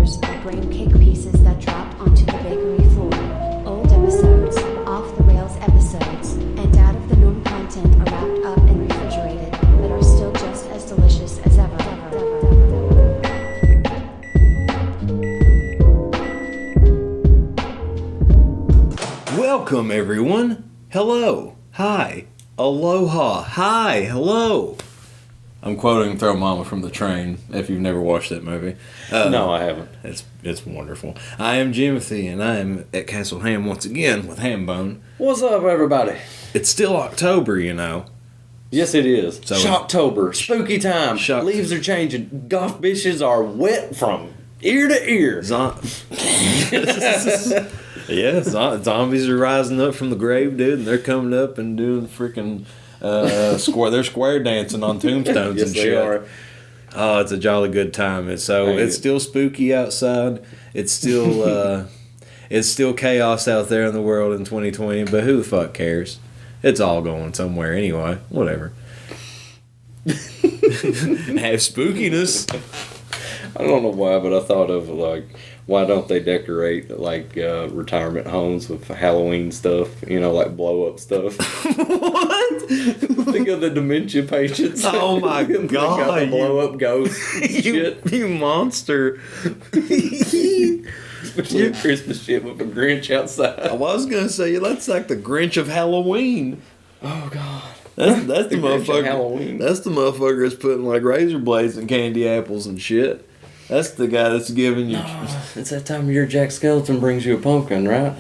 leftovers are brain cake pieces that dropped onto the bakery floor. Old episodes, off-the-rails episodes, and out-of-the-norm content are wrapped up and refrigerated, but are still just as delicious as ever. Welcome, everyone. Hello. Hi. Aloha. Hi. Hello. I'm quoting Throw Mama from the Train, if you've never watched that movie. No, I haven't. It's wonderful. I am Jimothy, and I am at Castle Ham once again with Hambone. What's up, everybody? It's still October, you know. Yes, it is. So Shocktober. Spooky time. Leaves are changing. Golf bitches are wet from ear to ear. Yeah, zombies are rising up from the grave, dude, and they're coming up and doing freaking they're square dancing on tombstones Yes, and they shit. are. Oh, it's a jolly good time. It's still spooky outside. It's still chaos out there in the world in 2020. But who the fuck cares? It's all going somewhere anyway. Whatever. Have spookiness. I don't know why, but I thought of why don't they decorate retirement homes with Halloween stuff? You know, like blow up stuff. What? Think of the dementia patients. Oh my god! They got the blow up ghosts. You monster! Especially Christmas shit with a Grinch outside. I was gonna say that's like the Grinch of Halloween. Oh god! That's the Grinch motherfucker. of Halloween. That's the motherfucker that's putting like razor blades and candy apples and shit. That's the guy that's giving you. It's that time of year Jack Skeleton brings you a pumpkin, right?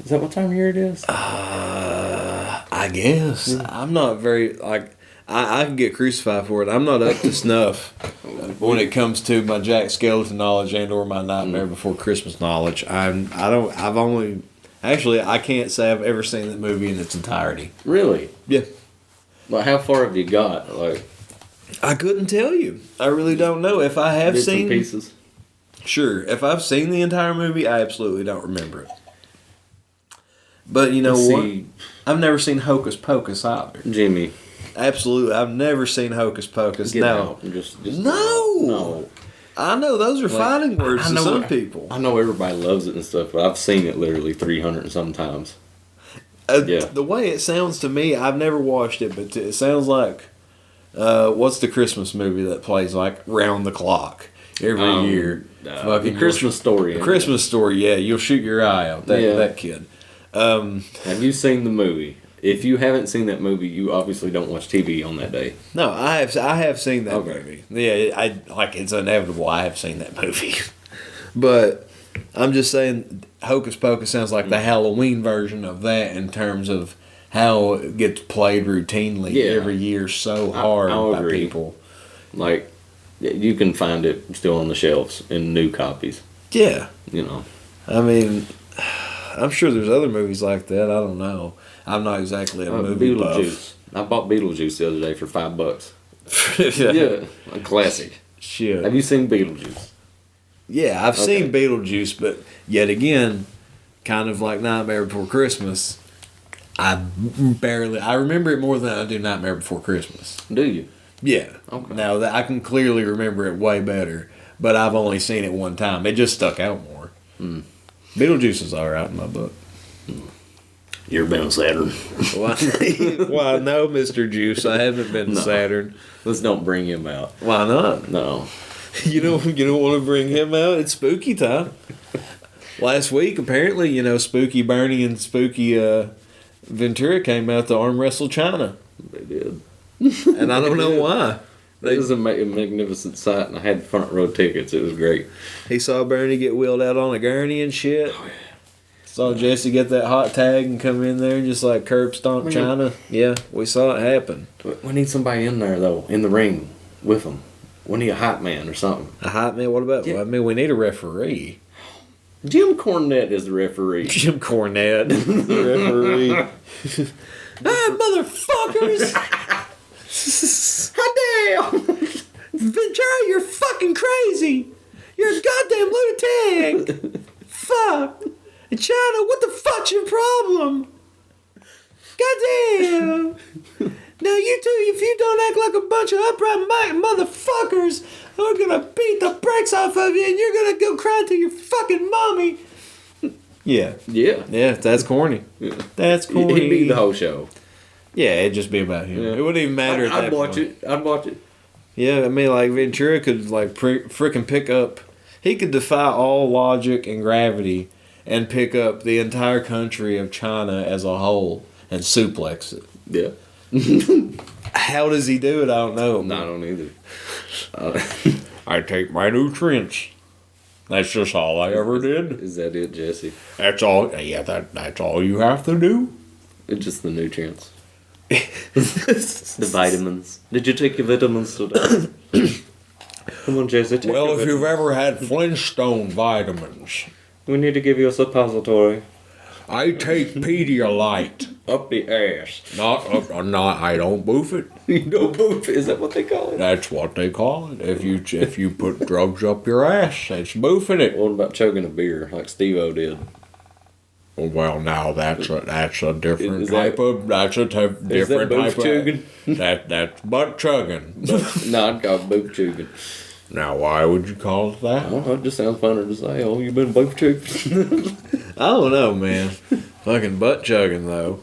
Is that what time of year it is? I guess. I'm not very I can get crucified for it. I'm not up to snuff when it comes to my Jack Skeleton knowledge and or my Nightmare Before Christmas knowledge. I can't say I've ever seen that movie in its entirety. Really? Yeah. Like, how far have you got? I couldn't tell you. I really don't know. If I have seen pieces. Sure. If I've seen the entire movie, I absolutely don't remember it. But you know what? I've never seen Hocus Pocus either. Jimmy. Absolutely. I've never seen Hocus Pocus. Get no. Out. Just No. I know those are fighting words to some people. I know everybody loves it and stuff, but I've seen it literally 300 and sometimes. The way it sounds to me, I've never watched it, but it sounds like what's the Christmas movie that plays like round the clock every year? Fucking Christmas Story. The Christmas Story, yeah. You'll shoot your eye out. That kid. Have you seen the movie? If you haven't seen that movie, you obviously don't watch TV on that day. No, I have seen that movie. Yeah, it's inevitable. I have seen that movie. But I'm just saying, Hocus Pocus sounds like the Halloween version of that in terms of how it gets played routinely every year so hard by people. Like, you can find it still on the shelves in new copies. Yeah. You know. I mean, I'm sure there's other movies like that. I don't know. I'm not exactly a movie buff. I bought Beetlejuice the other day for $5. Yeah, a classic. Shit. Have you seen Beetlejuice? Yeah, I've seen Beetlejuice, but yet again, kind of like Nightmare Before Christmas, I remember it more than I do Nightmare Before Christmas. Do you? Yeah. Okay. Now, I can clearly remember it way better, but I've only seen it one time. It just stuck out more. Beetlejuice is alright in my book. You ever been on Saturn? Why, no, Mr. Juice. I haven't been to Saturn. Let's don't bring him out. Why not? No. You don't want to bring him out? It's spooky time. Last week, apparently, Spooky Bernie and Spooky Ventura came out to arm wrestle China. They did. And I don't know why. It was a magnificent sight, and I had front row tickets. It was great. He saw Bernie get wheeled out on a gurney and shit. Oh, yeah. Saw Jesse get that hot tag and come in there and just like curb stomp China. Yeah, we saw it happen. We need somebody in there, though, in the ring with them. We need a hype man or something. A hype man? What about? Yeah. I mean, we need a referee. Jim Cornette is the referee. Jim Cornette, the referee. Ah, motherfuckers! Hot damn! Ventura, you're fucking crazy! You're a goddamn lunatic! Fuck! China, what the fuck's your problem? Goddamn! Now you two, if you don't act like a bunch of upright motherfuckers, I'm gonna beat the brakes off of you and you're gonna go cry to your fucking mommy. Yeah. Yeah, that's corny. Yeah. That's corny. He'd be the whole show. Yeah, it'd just be about him. Yeah. It wouldn't even matter at that I'd watch point. it. I'd watch it. Yeah, I mean, like, Ventura could, like, frickin' pick up... He could defy all logic and gravity and pick up the entire country of China as a whole and suplex it. Yeah. How does he do it? I don't know. No, I don't either. I take my nutrients. That's just all I ever did. Is that it, Jesse? That's all. Yeah, that's all you have to do. It's just the nutrients. The vitamins. Did you take your vitamins today? Come on, Jesse. Well, if you've ever had Flintstone vitamins, we need to give you a suppository. I take Pedialyte. Up the ass. Not. I don't boof it. You don't boof it? Is that what they call it? That's what they call it. If you put drugs up your ass, that's boofing it. What about chugging a beer like Steve-O did? Well, now that's a different Is type that- of different type Buttchuggin? of that's Buttchuggin. No, I'd call it Buttchuggin. Now, why would you call it that? I don't know, it just sounds funner to say, oh, you been Buttchuggin? I don't know, man. Fucking Buttchuggin though.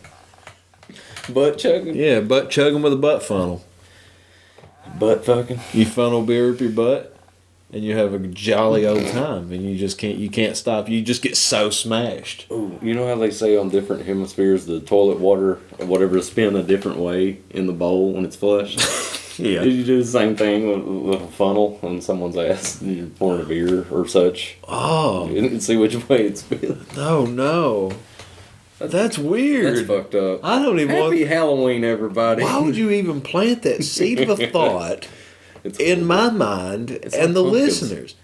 Buttchuggin? Yeah, Buttchuggin with a butt funnel. Butt fucking? You funnel beer up your butt, and you have a jolly old time, and you can't stop. You just get so smashed. Ooh, you know how they say on different hemispheres the toilet water or whatever is spin a different way in the bowl when it's flushed? Yeah. Did you do the same thing with a funnel on someone's ass? You're pouring a beer or such. Oh. And see which way it spins. Oh no. That's weird. That's fucked up. I don't even Happy Halloween, everybody. Why would you even plant that seed of a thought in my mind and like the pumpkins. listeners?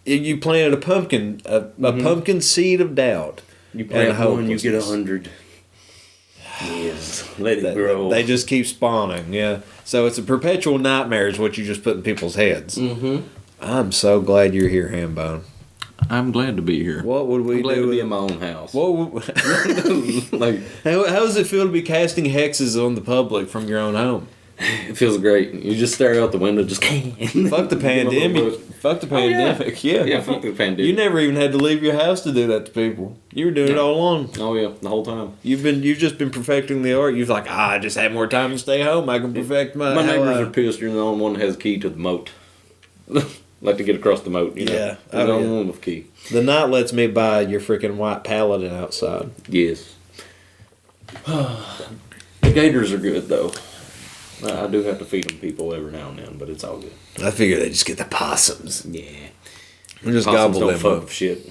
You planted a pumpkin, a pumpkin seed of doubt. You plant and one, you get hopelessness. 100. Yes, let it grow. They just keep spawning, yeah. So it's a perpetual nightmare is what you just put in people's heads. Mm-hmm. I'm so glad you're here, Hambone. I'm glad to be here. What would we I'm glad do? to be in my own house. Like, how does it feel to be casting hexes on the public from your own home? It feels great. You just stare out the window, just Fuck the pandemic. Fuck the pandemic. Yeah, fuck the pandemic. You never even had to leave your house to do that to people. You were doing it all along. Oh yeah, the whole time. You've just been perfecting the art. You're like, I just had more time to stay home. I can perfect my. My neighbors are pissed. You're the only one that has a key to the moat. Like to get across the moat, you know. Yeah. I'm the only one with a key. The night lets me buy your freaking white paladin outside. Yes. The gators are good though. I do have to feed them people every now and then, but it's all good. I figure they just get the possums. Yeah. And just Possums gobble don't them fuck up. with shit.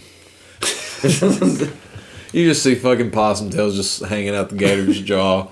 You just see fucking possum tails just hanging out the gator's jaw.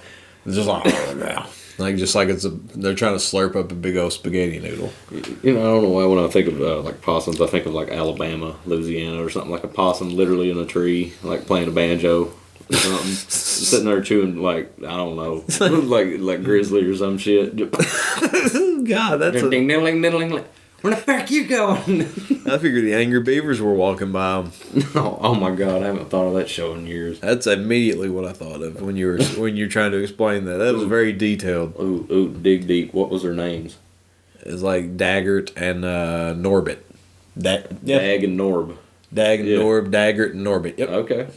It's just like, oh, no. Like they're trying to slurp up a big old spaghetti noodle. You know, I don't know why when I think of like possums, I think of like Alabama, Louisiana, or something like a possum literally in a tree, like playing a banjo or something, sitting there chewing like I don't know, like grizzly or some shit. God, that's Ding ding ding ding ding. Where the fuck you going? I figured the angry beavers were walking by them. Oh my god, I haven't thought of that show in years. That's immediately what I thought of when you're trying to explain that. That was very detailed. Ooh, dig deep. What was their names? It's like Daggert and Norbit. Dag and Norb. Dag and Norb, Daggert and Norbit. Yep. Okay.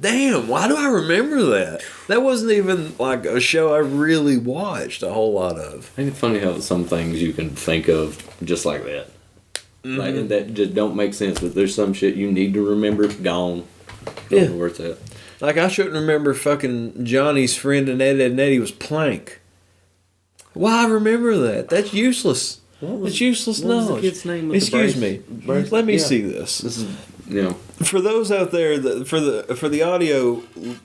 Damn, why do I remember that? That wasn't even like a show I really watched a whole lot of. Ain't it funny how some things you can think of just like that? Mm-hmm. Like that just don't make sense, but there's some shit you need to remember, gone. Don't know where it's at. Like I shouldn't remember fucking Johnny's friend in Ed, Edd and Eddy was Plank. Why I remember that? That's useless. That's useless what was the knowledge. kid's name with the Excuse brace? me. Brace? Let me Yeah. see this. This is, you know. For those out there, for the audio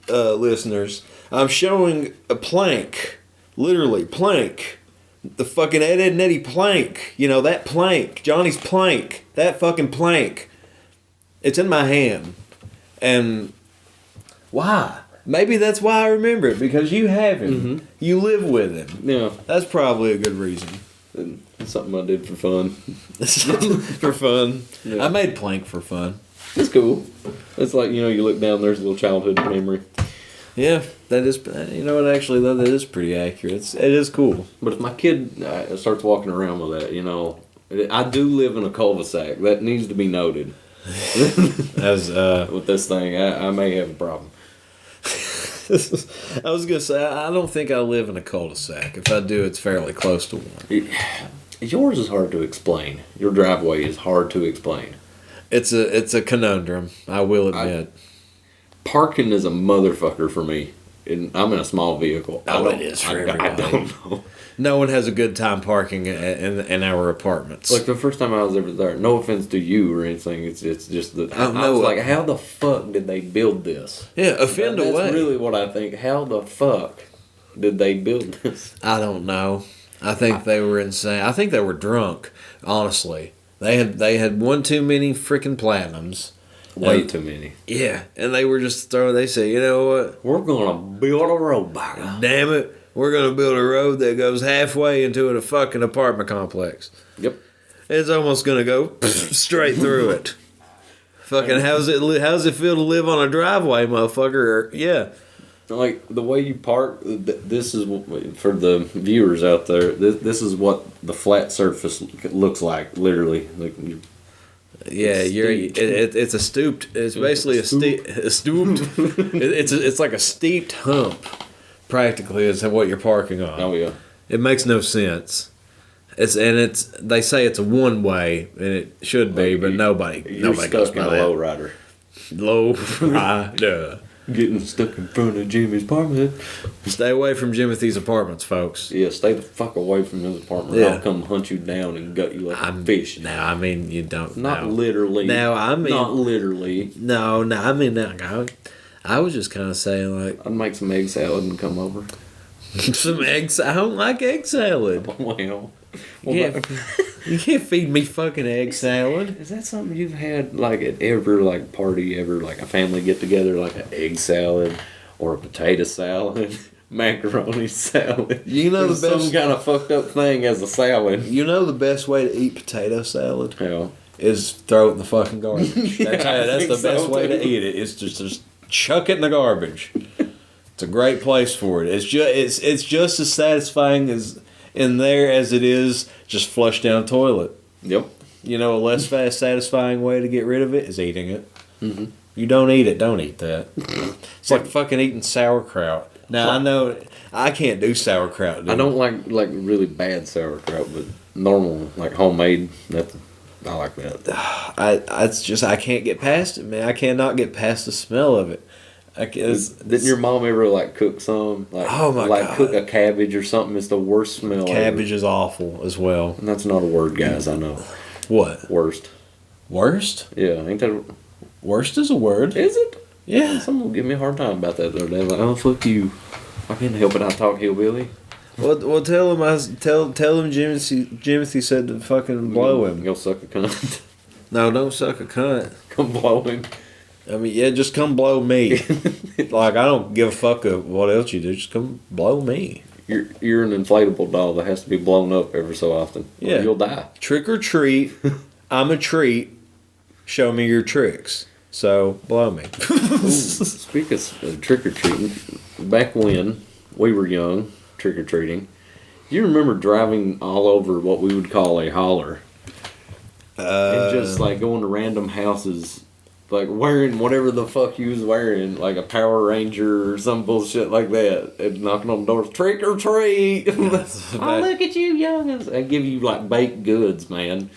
listeners, I'm showing a plank, literally plank, the fucking Ed, Edd and Eddy plank. You know that plank, Johnny's plank, that fucking plank. It's in my hand, and why? Maybe that's why I remember it because you have him, you live with him. Yeah. That's probably a good reason. It's something I did for fun. For fun, Yeah. I made plank for fun. It's cool. It's like, you know, you look down, there's a little childhood memory. Yeah, that is. You know what? Actually, though, that is pretty accurate. It is cool. But if my kid starts walking around with that, I do live in a cul-de-sac. That needs to be noted. As with this thing, I may have a problem. I was gonna say, I don't think I live in a cul-de-sac. If I do, it's fairly close to one. Yours is hard to explain. Your driveway is hard to explain. It's a conundrum. I will admit. Parking is a motherfucker for me. I'm in a small vehicle. It is for everybody. I don't know. No one has a good time parking in our apartments. Like the first time I was ever there, no offense to you or anything, it's just that I was like, how the fuck did they build this? Yeah, offend away. That's really what I think. How the fuck did they build this? I don't know. I think they were insane. I think they were drunk. Honestly, they had one too many freaking platinums. Way too many. Yeah, and they were just throwing. They said, you know what? We're gonna build a road, by damn it. We're going to build a road that goes halfway into a fucking apartment complex. Yep. It's almost going to go straight through it. Fucking how's it feel to live on a driveway, motherfucker? Yeah. Like, the way you park, this is, for the viewers out there, this is what the flat surface looks like, literally. Like, it's a stooped, it's basically a stooped, it's like a steeped hump. Practically is what you're parking on. Oh yeah, it makes no sense. They say it's a one way, and it should be, but nobody goes by that. Low rider. Getting stuck in front of Jimmy's apartment. Stay away from Jimothy's apartments, folks. Yeah, stay the fuck away from his apartment. Yeah. I'll come hunt you down and gut you like a fish. No, I mean you don't. Not literally. No, I mean not literally. No, I mean I was just kind of saying, like... I'd make some egg salad and come over. Some eggs? I don't like egg salad. Well you can't feed me fucking egg salad. Is that something you've had, like, at every, like, party ever? Like, a family get-together, like an egg salad or a potato salad, macaroni salad. You know the best... some kind of fucked up thing as a salad. You know the best way to eat potato salad? Yeah. Is throw it in the fucking garbage. That's the best way to eat it. It's just chuck it in the garbage. It's a great place for it. It's just as satisfying as in there as it is just flush down a toilet. Yep. You know, a less fast satisfying way to get rid of it is eating it. Mm-hmm. You don't eat it, don't eat that. It's like fucking eating sauerkraut. Now I know I can't do sauerkraut. Dude. I don't like really bad sauerkraut, but normal, like homemade, I like that. I can't get past it, man. I cannot get past the smell of it. Didn't your mom ever like cook some? Like, oh my God. Cook a cabbage or something? It's the worst smell. Cabbage ever. is awful as well. And that's not a word, guys. I know. What? Worst. Worst? Yeah, ain't that? Worst is a word. Is it? Yeah. Someone give me a hard time about that the other day. Like, oh fuck you! I can't help it. I talk hillbilly. Well, tell him Jimothy said to fucking blow him. Go suck a cunt. No, don't suck a cunt. Come blow him. I mean, yeah, just come blow me. Like, I don't give a fuck of what else you do. Just come blow me. You're an inflatable doll that has to be blown up every so often. Yeah. Or you'll die. Trick or treat. I'm a treat. Show me your tricks. So, blow me. Speaking of trick or treating, back when we were young, trick or treating, you remember driving all over what we would call a holler? And just like going to random houses, like wearing whatever the fuck you was wearing, like a Power Ranger or some bullshit like that, and knocking on doors, trick or treat. Oh, look at you, youngins! I give you like baked goods, man.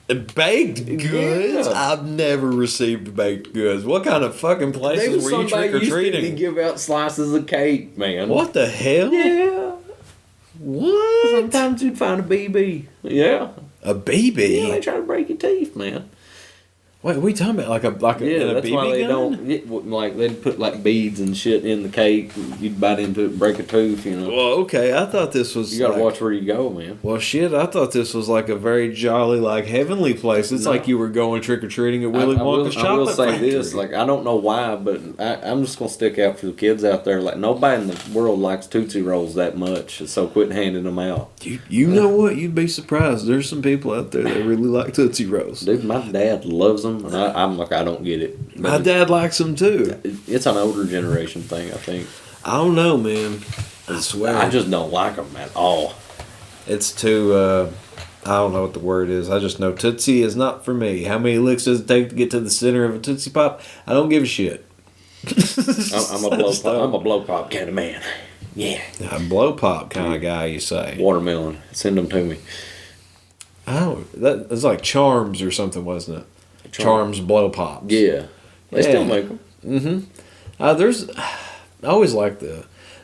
Baked goods? Yeah. I've never received baked goods. What kind of fucking places were you trick or treating? They give out slices of cake, man. What the hell? Yeah. What? Sometimes you'd find a BB. Yeah. A BB? Yeah, they try to break your teeth, man. Wait, what are you talking about? Like a that's BB why they gun? don't. Like they'd put like beads and shit in the cake. You'd bite into it, break a tooth. You know. Well, okay. I thought this was. You gotta watch where you go, man. Well, shit. I thought this was like a very jolly, like heavenly place. It's like you were going trick or treating at Willy Wonka's chocolate I will say factory. this, like I don't know why, but I'm just gonna stick out for the kids out there. Like nobody in the world likes Tootsie Rolls that much, so quit handing them out. You know what? You'd be surprised. There's some people out there that really like Tootsie Rolls. Dude, my dad loves them. them, and I'm like, I don't get it. My dad likes them too. It's an older generation thing, I think. I don't know, man. I swear. I just don't like them at all. It's too, I don't know what the word is. I just know Tootsie is not for me. How many licks does it take to get to the center of a Tootsie Pop? I don't give a shit. I'm a blow pop kind of man. Yeah. A blow pop kind of guy, you say. Watermelon. Send them to me. That was like Charms or something, wasn't it? Charms blow pops. Yeah. They still make them. Mm-hmm. I always like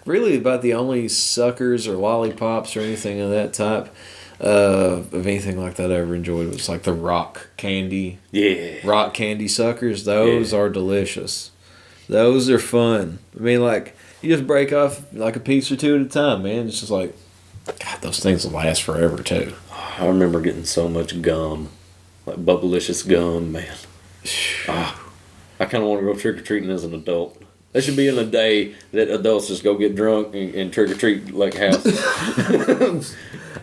really about the only suckers or lollipops or anything of that type of anything like that I ever enjoyed was like the rock candy. Yeah. Rock candy suckers. Those are delicious. Those are fun. I mean, like, you just break off like a piece or two at a time, man. It's just like, God, those things will last forever, too. I remember getting so much gum. Like Bubblicious gum, man. I kind of want to go trick-or-treating as an adult. That should be in a day that adults just go get drunk and trick-or-treat like house.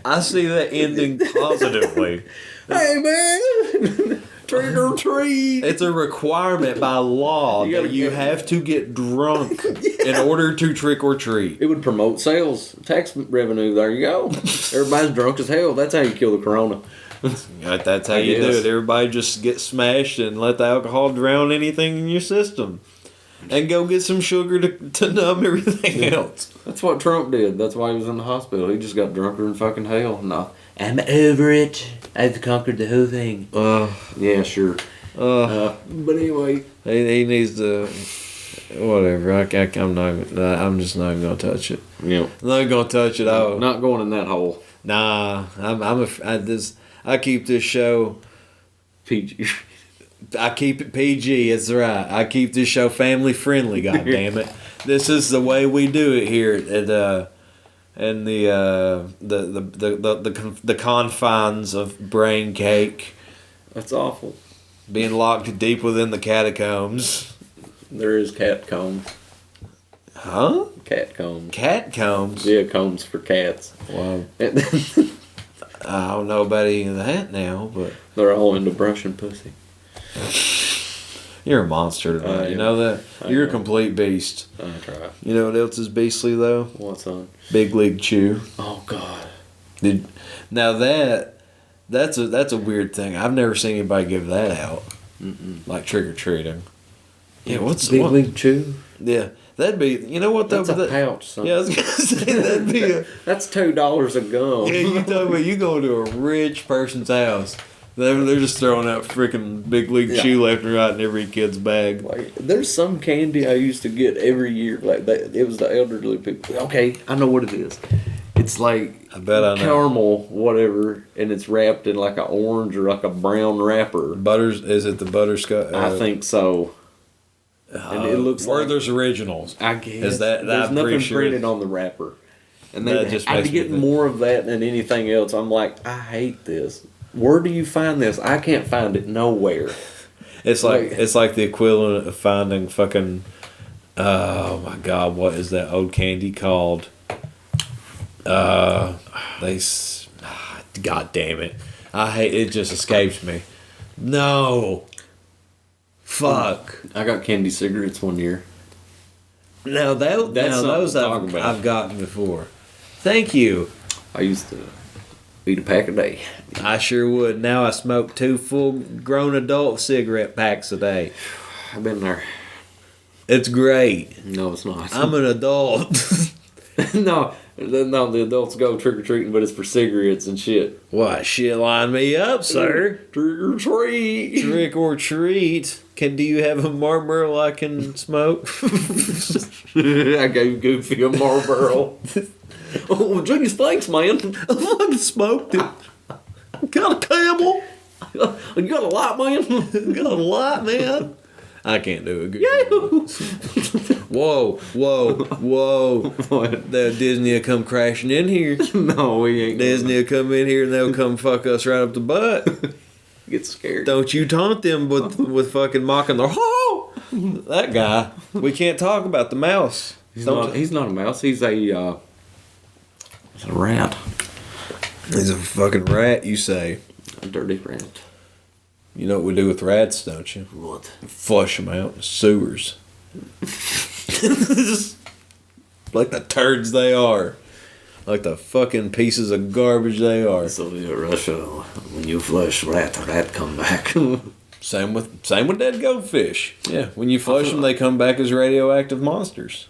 I see that ending positively. Hey, man! Trick or treat! It's a requirement by law that you have to get drunk in order to trick or treat. It would promote sales, tax revenue. There you go. Everybody's drunk as hell. That's how you kill the corona. That's how you do it. Everybody just get smashed and let the alcohol drown anything in your system. And go get some sugar to numb everything else. That's what Trump did. That's why he was in the hospital. He just got drunker than fucking hell. No. I'm over it. I've conquered the whole thing. Yeah, sure. But anyway. He needs to... Whatever. I'm just not going to touch it. Yeah. I'm not going to touch it. Not going in that hole. Nah. I keep this show... PG. I keep it PG. It's right. I keep this show family friendly. God damn it! This is the way we do it here at in the confines of Brain Cake. That's awful. Being locked deep within the catacombs. There is catacombs. Huh? Catacombs. Catacombs? Yeah, combs for cats. Wow. I don't know about any of that now, but they're all into brush and pussy. You're a monster tonight. You know that? You're a complete beast. I try. You know what else is beastly though? What's on? Big League Chew. Oh God. That's a weird thing. I've never seen anybody give that out. Like trick or treating. Yeah, what's Big League Chew? Yeah, that'd be. You know what? That's a pouch. Son. Yeah, I was gonna say that'd be a. That's $2 a gum. Yeah, you talking about you going to a rich person's house. They're just throwing out freaking Big League Chew left and right in every kid's bag. Like, there's some candy I used to get every year. Like it was the elderly people. Okay, I know what it is. It's like I bet I know. Caramel, whatever, and it's wrapped in like an orange or like a brown wrapper. Is it the butterscotch? I think so. And it looks Werther's Originals. I guess. Is that there's I'm nothing sure printed on the wrapper. And that just I'd be getting more of that than anything else. I'm like, I hate this. Where do you find this? I can't find it nowhere. It's like the equivalent of finding fucking. Oh my God! What is that old candy called? God damn it! I hate it. Just escapes me. No. Fuck. I got candy cigarettes one year. Those I've gotten before. Thank you. I used to eat a pack a day. I sure would. Now I smoke 2 full-grown adult cigarette packs a day. I've been there. It's great. No, it's not. I'm an adult. No, the adults go trick-or-treating, but it's for cigarettes and shit. What? Shit, line me up, sir. Trick or treat. Trick or treat. Do you have a Marlboro I can smoke? I gave Goofy a Marlboro. Oh, geez, thanks, man. I fucking smoked it. Got a Camel. You got a light, man? Got a light, man. I can't do it. Whoa. What? The Disney will come crashing in here. No, we ain't. Disney will come in here and they'll come fuck us right up the butt. Get scared. Don't you taunt them with fucking mocking the that guy. We can't talk about the mouse. He's not a mouse. He's a rat. He's a fucking rat, you say. A dirty rat. You know what we do with rats, don't you? What? Flush them out in sewers. Like the turds they are. Like the fucking pieces of garbage they are. So in Russia, when you flush rat come back. Same with dead goldfish. Yeah, when you flush them, they come back as radioactive monsters.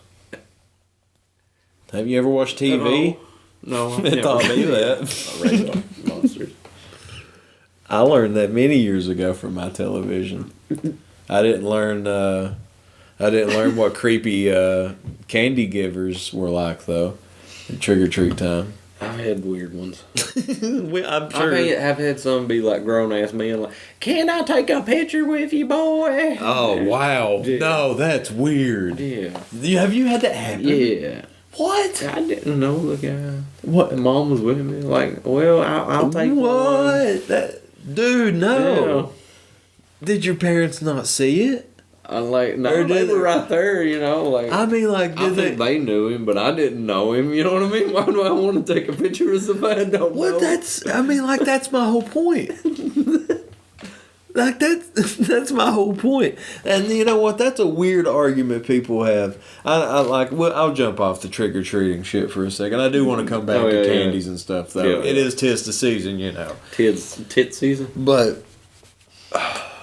Have you ever watched TV? No, It taught me that. Radioactive monsters. I learned that many years ago from my television. I didn't learn what creepy candy givers were like though. At trick or treat time. I've had weird ones. I'm sure. I've had some be like grown ass men like, "Can I take a picture with you, boy?" Oh wow! Yeah. No, that's weird. Yeah. Have you had that happen? Yeah. What? I didn't know the guy. What? Mom was with me. Like, well, I'll take one. What? Dude, no. Yeah. Did your parents not see it? I'm like, no, Or they did were they- right there, you know. Like, I mean, like, I did think they? they knew him, but I didn't know him. You know what I mean? Why do I want to take a picture of somebody I don't know? What? That's my whole point. Like that's my whole point. And you know what? That's a weird argument people have. I like. Well, I'll jump off the trick or treating shit for a second. I do want to come back to candies and stuff though. Yeah, it is 'tis the season, you know. Tit season. But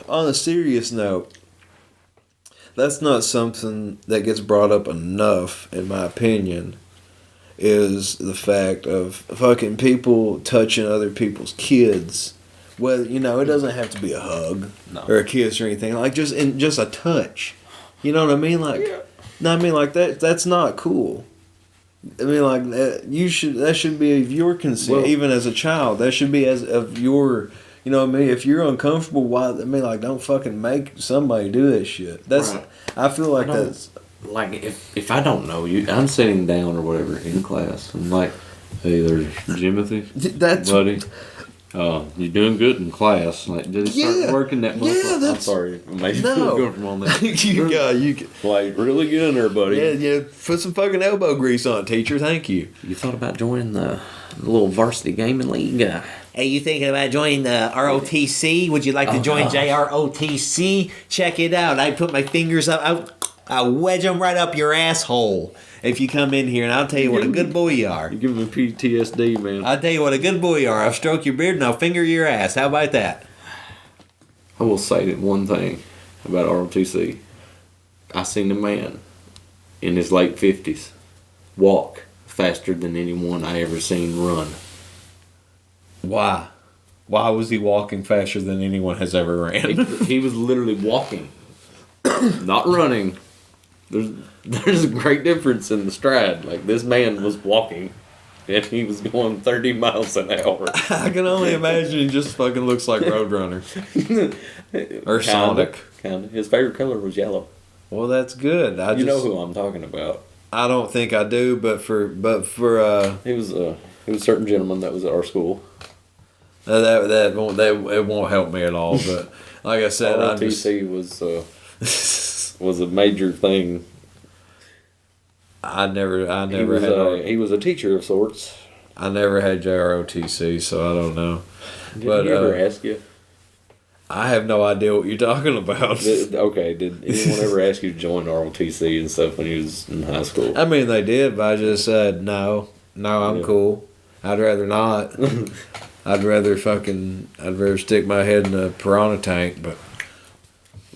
on a serious note, that's not something that gets brought up enough, in my opinion. Is the fact of fucking people touching other people's kids. Well, you know, it doesn't have to be a hug or a kiss or anything. Like just a touch. You know what I mean? Like, no, I mean like that. That's not cool. I mean like that should be of your consent, Well, even as a child. That should be as of your. You know what I mean? If you're uncomfortable, why? I mean, like, don't fucking make somebody do that shit. That's. Right. I feel like that's. Like, if I don't know you, I'm sitting down or whatever in class. I'm like, hey, there's Jimothy. That's buddy. You're doing good in class. Like, did he start working that much? Yeah, I'm that's. sorry. Maybe No. going from on that. you Like, really good in there, buddy. yeah, put some fucking elbow grease on, teacher. Thank you. You thought about joining the little varsity gaming league? Hey, you thinking about joining the ROTC? Would you like to join JROTC? Check it out. I put my fingers up. I wedge them right up your asshole if you come in here, and I'll tell you what a good boy you are. You're giving me PTSD, man. I'll tell you what a good boy you are. I'll stroke your beard and I'll finger your ass. How about that? I will say that one thing about ROTC. I seen a man in his late 50s walk faster than anyone I ever seen run. Why? Why was he walking faster than anyone has ever ran? He was literally walking, not running. There's a great difference in the stride. Like, this man was walking, and he was going 30 miles an hour. I can only imagine he just fucking looks like Roadrunner. Or Sonic. Kinda. His favorite color was yellow. Well, that's good. You know who I'm talking about. I don't think I do, but for He was a certain gentleman that was at our school. it won't help me at all. But like I said, ROTC was a major thing. I never had. He was a teacher of sorts. I never had JROTC, so I don't know. Did But he ever ask you? I have no idea what you're talking about. Did anyone ever ask you to join ROTC and stuff when you was in high school? I mean, they did, but I just said no. I'm cool. I'd rather not. I'd rather stick my head in a piranha tank, but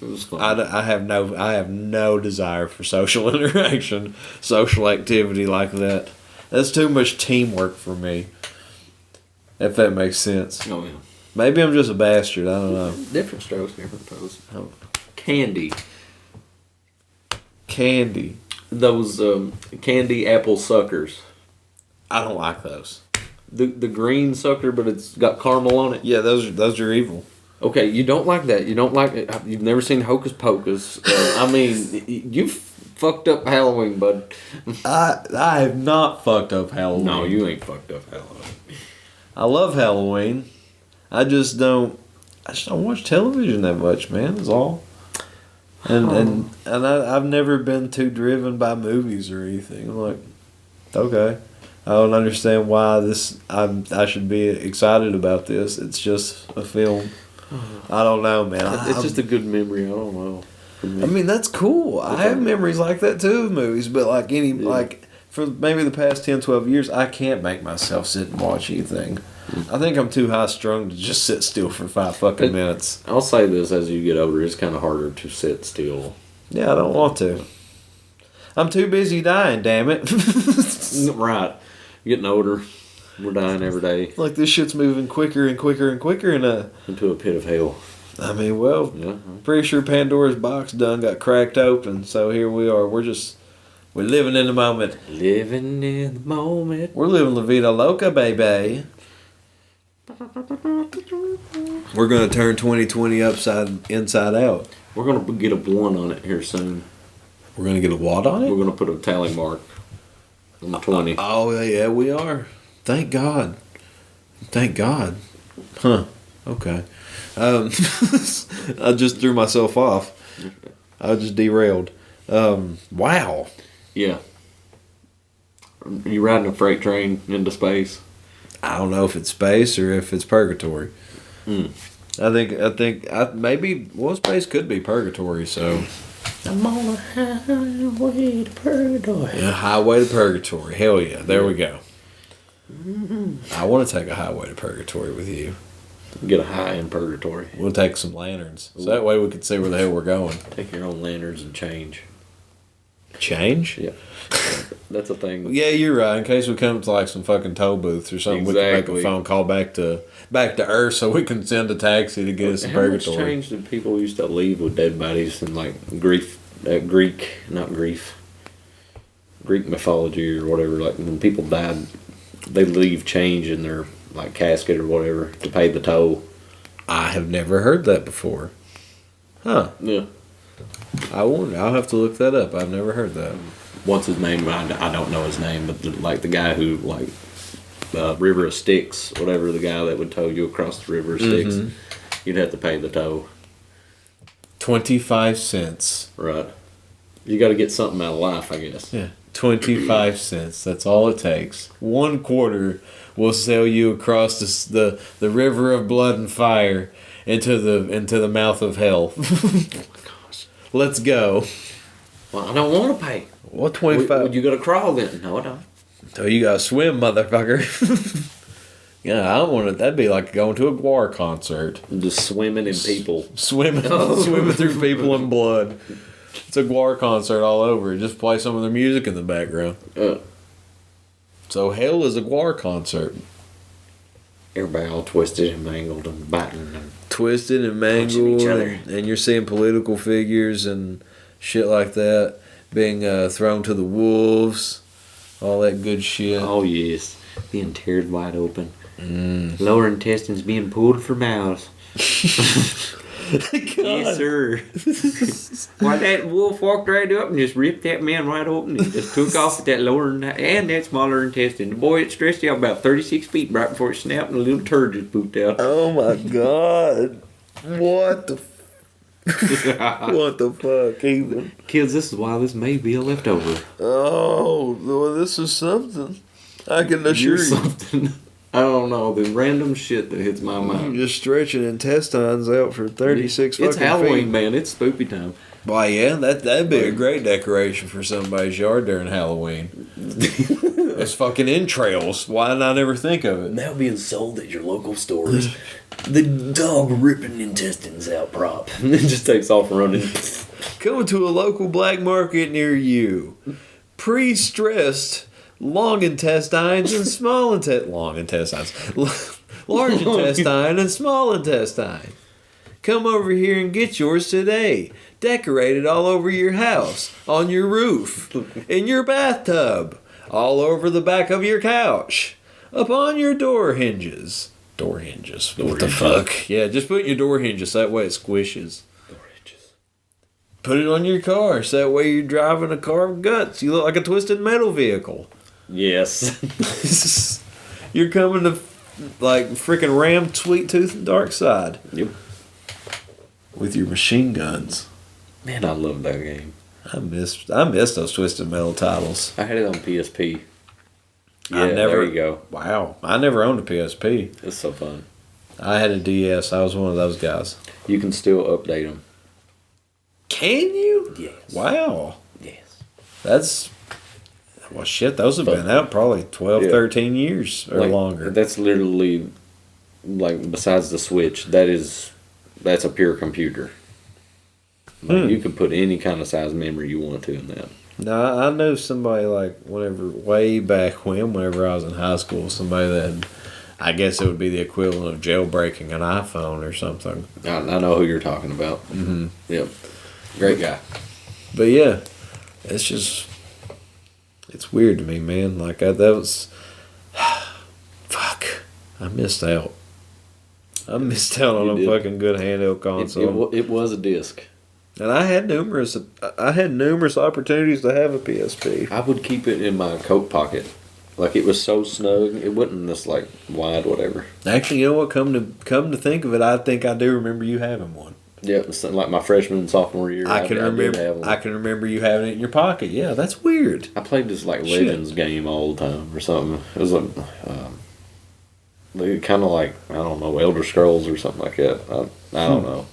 It was fun. I have no desire for social interaction, social activity like that. That's too much teamwork for me. If that makes sense. Oh yeah. Maybe I'm just a bastard. I don't know. Different strokes, different poses. Candy. Candy. Those candy apple suckers. I don't like those. The green sucker, but it's got caramel on it. Yeah, those are evil. Okay, you don't like that. You don't like it. You've never seen Hocus Pocus. I mean, you fucked up Halloween, bud. I have not fucked up Halloween. No, you ain't fucked up Halloween. I love Halloween. I just don't watch television that much, man. That's all. And I've never been too driven by movies or anything. I'm like, okay, I don't understand why I should be excited about this. It's just a film. I don't know, man. It's just a good memory. I don't know. I mean, that's cool. I have memories like that too of movies, but like for maybe the past 10, 12 years, I can't make myself sit and watch anything. I think I'm too high strung to just sit still for 5 fucking minutes. I'll say this: as you get older, it's kind of harder to sit still. Yeah, I don't want to. I'm too busy dying, damn it. Right. You're getting older. We're dying every day. Like this shit's moving quicker and quicker and quicker, and into a pit of hell. I mean, well, Yeah. pretty sure Pandora's box done got cracked open, so here we are. We're living in the moment. Living in the moment. We're living La Vida Loca, baby. We're gonna turn 2020 inside out. We're gonna get a 1 on it here soon. We're gonna get a what on it? We're gonna put a tally mark on the 20. Oh yeah, we are. Thank God. Thank God. Huh. Okay. I just threw myself off. I just derailed. Wow. Yeah. You riding a freight train into space? I don't know if it's space or if it's purgatory. I think maybe space could be purgatory. So I'm on a highway to purgatory. yeah, highway to purgatory. Hell yeah, there we go. I want to take a highway to purgatory with you. Get a high in purgatory. We'll take some lanterns, so that way we can see where the hell we're going. Take your own lanterns and change. Change? Yeah. That's a thing. Yeah, you're right. In case we come to like some fucking toll booth or something, we can make a phone call back to Earth so we can send a taxi to get us to purgatory. How much change did people used to leave with dead bodies in like Greek mythology or whatever? Like when people died, they leave change in their like casket or whatever to pay the toll. I have never heard that before. Huh. Yeah. I'll have to look that up. I've never heard that. What's his name? I don't know his name, but the guy who like River of Styx, whatever, the guy that would tow you across the River of Styx, you'd have to pay the toll. 25 cents. Right. You got to get something out of life, I guess. Yeah. 25 cents. That's all it takes. 1 quarter will sell you across the river of blood and fire into the mouth of hell. Let's go. Well, I don't want to pay. What 25? You got to crawl then? No, I don't. So you gotta swim, motherfucker. Yeah, I don't want it. That'd be like going to a Guar concert. Just swimming in people. Swimming through people and blood. It's a Guar concert all over. Just play some of their music in the background. So hell is a Guar concert. Everybody all twisted and mangled and biting and twisted and mangled, each other. And you're seeing political figures and shit like that being thrown to the wolves, all that good shit. Oh yes, being teared wide open. Lower intestines being pulled from mouths. Yes, sir. Why that wolf walked right up and just ripped that man right open and just took off with that lower and that smaller intestine. The boy, it stretched out about 36 feet right before it snapped and a little turd just pooped out. Oh my God. What the what the fuck, even? Kids, this is why this may be a leftover. Oh, well, this is something. I can assure you. Something. I don't know, the random shit that hits my mind. Just stretching intestines out for 36 It's fucking Halloween, feet. man. It's spoopy time. Why, yeah, that'd be a great decoration for somebody's yard during Halloween. It's fucking entrails. Why did I never think of it? Now being sold at your local stores. The dog ripping intestines out prop. It just takes off running. Coming to a local black market near you. Pre-stressed long intestines and small large intestine and small intestine. Come over here and get yours today. Decorated all over your house, on your roof, in your bathtub, all over the back of your couch, upon your door hinges. Door hinges. What the fuck? Yeah, just put your door hinges. That way it squishes. Door hinges. Put it on your car. So that way you're driving a car of guts. You look like a twisted metal vehicle. Yes. You're coming to like freaking ram Sweet Tooth and Dark Side. Yep. With your machine guns. Man, I love that game. I miss those Twisted Metal titles. I had it on PSP. Yeah, there you go. Wow. I never owned a PSP. It's so fun. I had a DS. I was one of those guys. You can still update them. Can you? Yes. Wow. Yes. That's... Well, shit, those have been out probably 12, 13 years or longer. That's literally, like, besides the Switch, that's a pure computer. Like, you can put any kind of size memory you want to in that. No, I know somebody like way back whenever I was in high school, somebody that I guess it would be the equivalent of jailbreaking an iPhone or something. I know who you're talking about. Mm-hmm. Yep. Great guy. But yeah, it's weird to me, man. Like, that was... Fuck. I missed out. I missed out on a fucking good handheld console. It was a disc. And I had numerous opportunities to have a PSP. I would keep it in my coat pocket. Like, it was so snug. It wasn't this, like, wide whatever. Actually, you know what? Come to think of it, I think I do remember you having one. Yeah, it's like my freshman and sophomore year. I can remember you having it in your pocket. Yeah, that's weird. I played this like Legends game all the time or something. It was like kind of like, I don't know, Elder Scrolls or something like that. I don't know.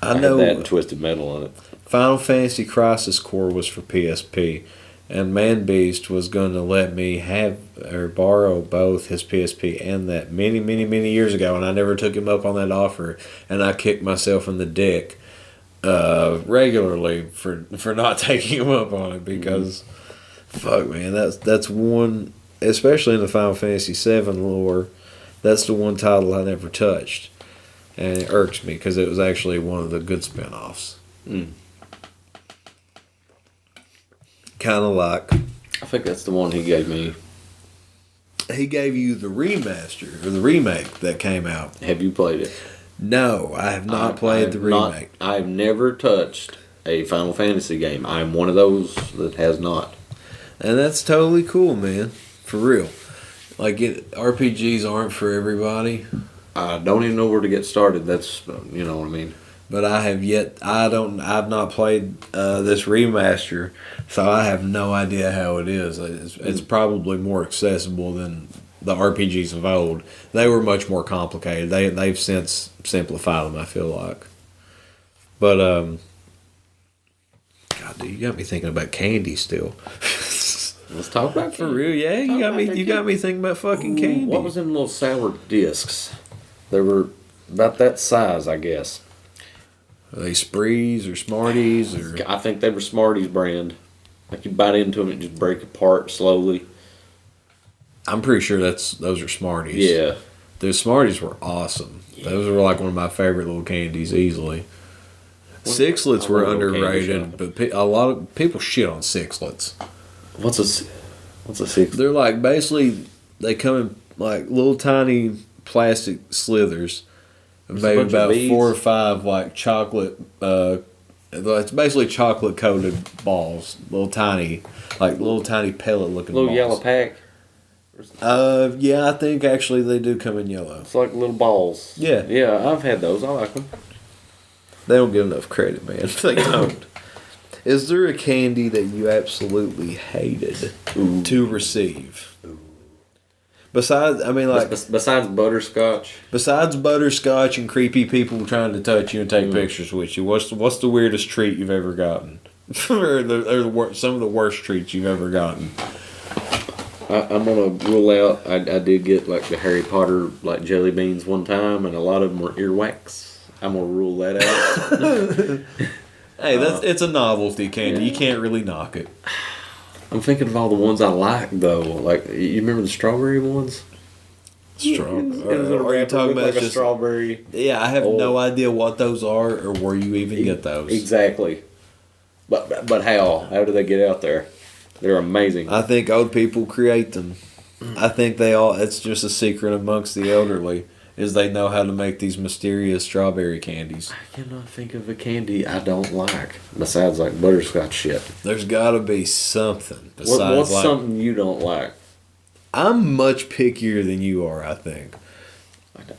I know had that and Twisted Metal on it. Final Fantasy Crisis Core was for PSP, and Manbeast was going to let me have or borrow both his PSP and that many, many, many years ago, and I never took him up on that offer, and I kicked myself in the dick regularly for not taking him up on it because, fuck, man, that's one, especially in the Final Fantasy VII lore, that's the one title I never touched. And it irks me because it was actually one of the good spinoffs. Kind of like... I think that's the one he gave me. He gave you the remaster, or the remake that came out. Have you played it? No, I have not played the remake. I've never touched a Final Fantasy game. I'm one of those that has not. And that's totally cool, man. For real. Like, RPGs aren't for everybody. I don't even know where to get started. That's, you know what I mean. But I've not played this remaster, so I have no idea how it is. It's probably more accessible than the RPGs of old. They were much more complicated. They've since simplified them, I feel like. But God, dude, you got me thinking about candy still. Let's talk about for real. Yeah, you got me thinking about fucking candy. What was them little sour discs? They were about that size, I guess. Are they Sprees or Smarties? Or I think they were Smarties brand. Like, you bite into them and just break apart slowly. I'm pretty sure those are Smarties. Yeah. The Smarties were awesome. Yeah. Those were like one of my favorite little candies easily. Sixlets were underrated, but a lot of people shit on Sixlets. What's a sixlet? They're like, basically, they come in like little tiny plastic slithers, maybe about 4 or 5 like chocolate. It's basically chocolate coated balls, little tiny pellet looking. Little balls. yellow pack. Yeah, I think actually they do come in yellow. It's like little balls. Yeah, yeah, I've had those. I like them. They don't get enough credit, man. They don't. Is there a candy that you absolutely hated to receive? Besides, I mean, like... Besides butterscotch? Besides butterscotch and creepy people trying to touch you and take pictures with you, what's the weirdest treat you've ever gotten? or some of the worst treats you've ever gotten? I'm going to rule out... I did get, like, the Harry Potter, like, jelly beans one time, and a lot of them were earwax. I'm going to rule that out. Hey, it's a novelty candy. You can't really knock it. I'm thinking of all the ones I like, though. Like, you remember the strawberry ones? Strawberry. Are you talking about like a strawberry? Yeah, I have no idea what those are or where you even get those. Exactly. But how? How do they get out there? They're amazing. I think old people create them. I think it's just a secret amongst the elderly. Is they know how to make these mysterious strawberry candies. I cannot think of a candy I don't like besides like butterscotch shit. There's got to be something besides what's something you don't like? I'm much pickier than you are, I think.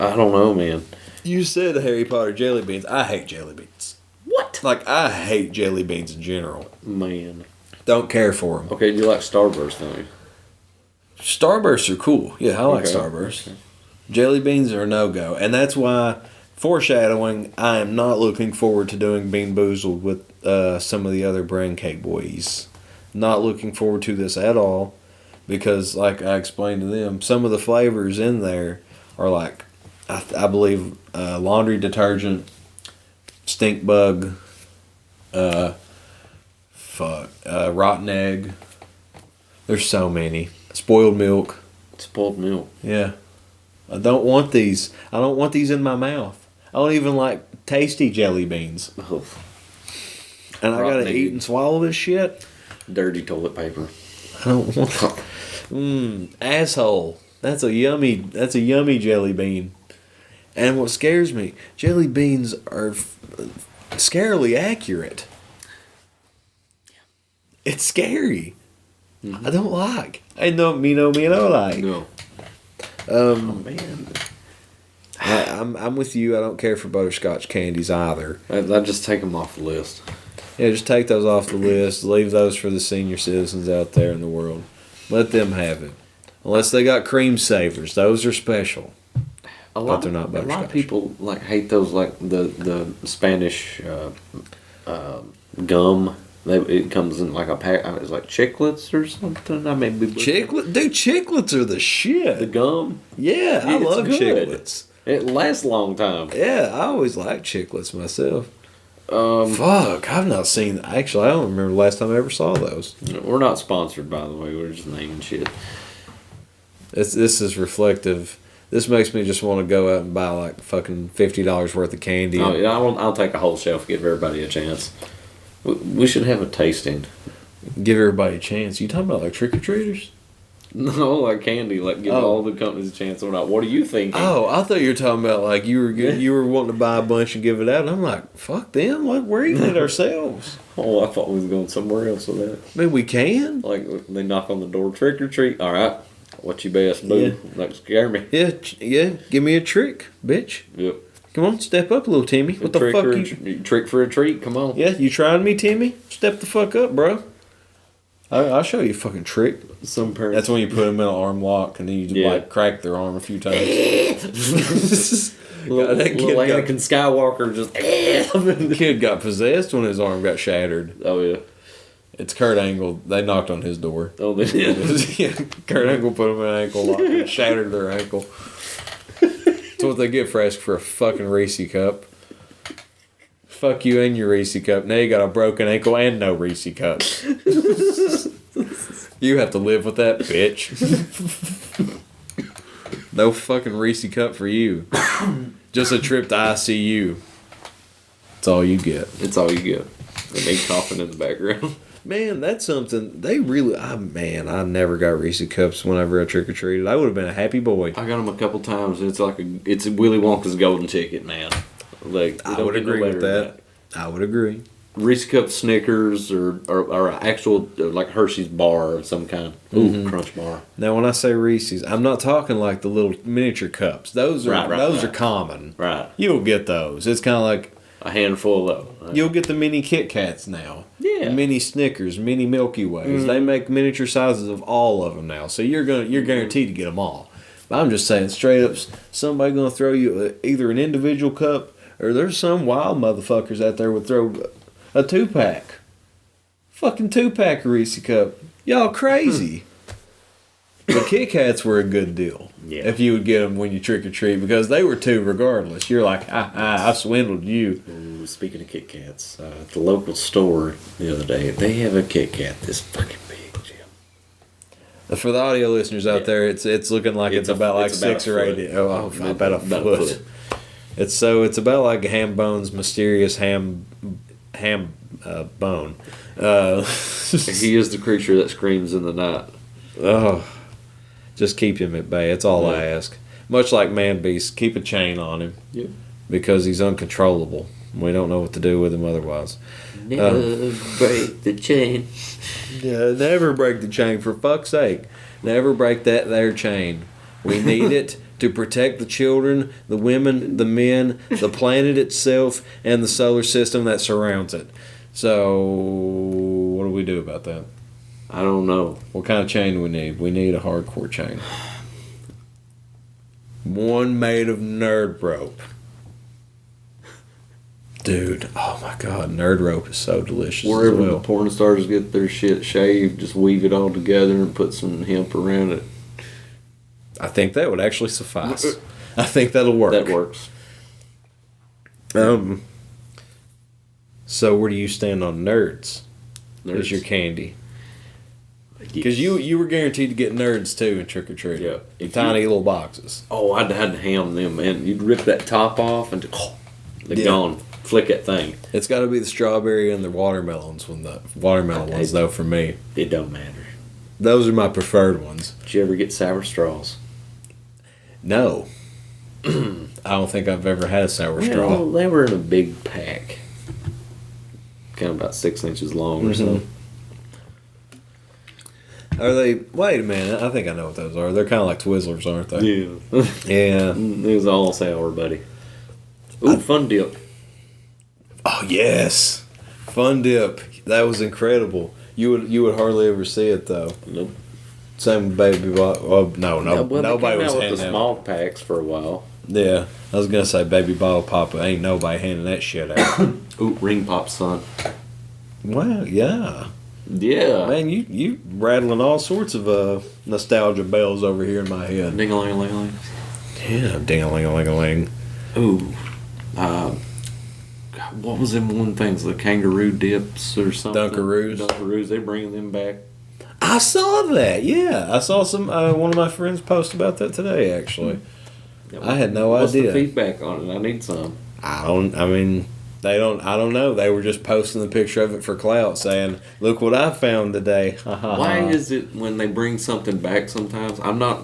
I don't know, man. You said Harry Potter jelly beans. I hate jelly beans. What? Like, I hate jelly beans in general. Man. Don't care for them. Okay, you like Starburst, don't you? Starbursts are cool. Yeah, I like Starbursts. Okay. Jelly beans are a no-go. And that's why, foreshadowing, I am not looking forward to doing Bean-boozled with some of the other braincake boys. Not looking forward to this at all. Because, like I explained to them, some of the flavors in there are like, I believe, laundry detergent, stink bug, rotten egg. There's so many. Spoiled milk. Spoiled milk. Yeah. I don't want these. I don't want these in my mouth. I don't even like tasty jelly beans. Oh. And I Rotten gotta egg. eat and swallow this shit. Dirty toilet paper. I don't want. Asshole. That's a yummy jelly bean. And what scares me, jelly beans are scarily accurate. It's scary. Mm-hmm. I don't like. I know me, I don't like. No. Oh man. I'm with you. I don't care for butterscotch candies either. I just take them off the list. Yeah, just take those off the list. Leave those for the senior citizens out there in the world. Let them have it. Unless they got cream savers. Those are special. But they're not A butterscotch. lot of people like hate those, like the Spanish gum. It comes in like a pack. It's like chiclets or something. I may be Chiclet, dude. Chiclets are the shit. the gum. Yeah, I It's love good. chiclets. It lasts a long time. Yeah, I always liked chiclets myself. Fuck, I've not seen. Actually, I don't remember the last time I ever saw those. We're not sponsored, by the way. We're just naming shit. This is reflective. This makes me just want to go out and buy like fucking $50 worth of candy. Oh, yeah, I'll take a whole shelf. Give everybody a chance. We should have a tasting. Give everybody a chance. You talking about like trick or treaters? No, like candy. Like give all the companies a chance or not. What are you thinking? Oh, I thought you were talking about like you were wanting to buy a bunch and give it out. And I'm like, fuck them. Like we're eating it ourselves. Oh, I thought we was going somewhere else with that. I mean, we can. Like they knock on the door, trick or treat. All right, what you best boo? Yeah. Like scare me. Yeah. Give me a trick, bitch. Yep. Come on, step up, little Timmy. What the fuck you? Trick for a treat. Come on. Yeah, you trying me, Timmy? Step the fuck up, bro. I'll show you a fucking trick. Some parents. That's when you put them in an arm lock and then you like crack their arm a few times. little got, Anakin Skywalker just. the kid got possessed when his arm got shattered. Oh yeah. It's Kurt Angle. They knocked on his door. Oh, they did. Yeah, Kurt Angle put him in an ankle lock and shattered their ankle. That's what they get for asking for a fucking Reese cup. Fuck you and your Reese cup. Now you got a broken ankle and no Reese cup. You have to live with that, bitch. No fucking Reese cup for you. Just a trip to ICU. That's all you get. It's all you get. And they coughing in the background. Man, that's something they really. I never got Reese cups whenever I trick or treated. I would have been a happy boy. I got them a couple times. It's like it's Willy Wonka's golden ticket, man. Like I would agree with that. I would agree. Reese Cup Snickers or actual like Hershey's bar of some kind. Ooh, Crunch bar. Now, when I say Reese's, I'm not talking like the little miniature cups. Those are are common. Right. You'll get those. It's kind of like a handful though. You'll get the mini Kit Kats now. Yeah. Mini Snickers, mini Milky Ways. They make miniature sizes of all of them now, so you're guaranteed to get them all. But I'm just saying, straight up, somebody gonna throw you either an individual cup, or there's some wild motherfuckers out there would throw a 2-pack. Fucking 2-pack of Reese cup. Y'all crazy. The Kit Kats were a good deal. Yeah. If you would get them when you trick or treat, because they were 2 regardless. You're like, I swindled you. Ooh, speaking of Kit Kats, at the local store the other day, they have a Kit Kat this fucking big, Jim. For the audio listeners out there, it's looking like it's about like 6 or 8. About a foot. It's about like Hambone's mysterious ham bone. He is the creature that screams in the night. Oh, just keep him at bay. That's all I ask. Much like Manbeast, keep a chain on him. Yep. Because he's uncontrollable. We don't know what to do with him otherwise. Never break the chain. Yeah, never break the chain, for fuck's sake. Never break that there chain. We need it to protect the children, the women, the men, the planet itself, and the solar system that surrounds it. So, what do we do about that? I don't know. What kind of chain do we need? We need a hardcore chain. One made of nerd rope. Dude, oh my god, nerd rope is so delicious. Wherever the porn stars get their shit shaved, just weave it all together and put some hemp around it. I think that would actually suffice. I think that'll work. That works. So where do you stand on nerds? Nerds. As your candy? Because you were guaranteed to get nerds too in trick or treat. Yeah. Tiny little boxes. Oh, I'd had to ham them, man. You'd rip that top off and they're gone. Flick that thing. It's got to be the strawberry and the watermelons. When the watermelon ones, though, for me, it don't matter. Those are my preferred ones. Did you ever get sour straws? No. I don't think I've ever had a sour straw. Well, they were in a big pack. Kind of about 6 inches long or so. Are they? Wait a minute. I think I know what those are. They're kind of like Twizzlers, aren't they? Yeah. Yeah. It was all sour, buddy. Ooh, Fun Dip. Oh yes, Fun Dip. That was incredible. You would hardly ever see it though. Nope. Same with Baby Bottle. Oh, no, Well, nobody they came was out handing with the out. small packs for a while. Yeah, I was gonna say Baby Bottle Pop, but ain't nobody handing that shit out. Ooh, Ring Pop Son. Wow, yeah. Yeah. Man, you rattling all sorts of nostalgia bells over here in my head. Ding-a-ling-a-ling-a-ling. Yeah, ding-a-ling-a-ling-a-ling. Ooh. What was them one things? The kangaroo dips or something? Dunkaroos. They bringing them back. I saw that. Yeah, I saw some. One of my friends post about that today. Actually, I had no What's idea. What's the feedback on it? I need some. I mean, they don't. I don't know. They were just posting the picture of it for clout, saying, "Look what I found today." Why is it when they bring something back? Sometimes I'm not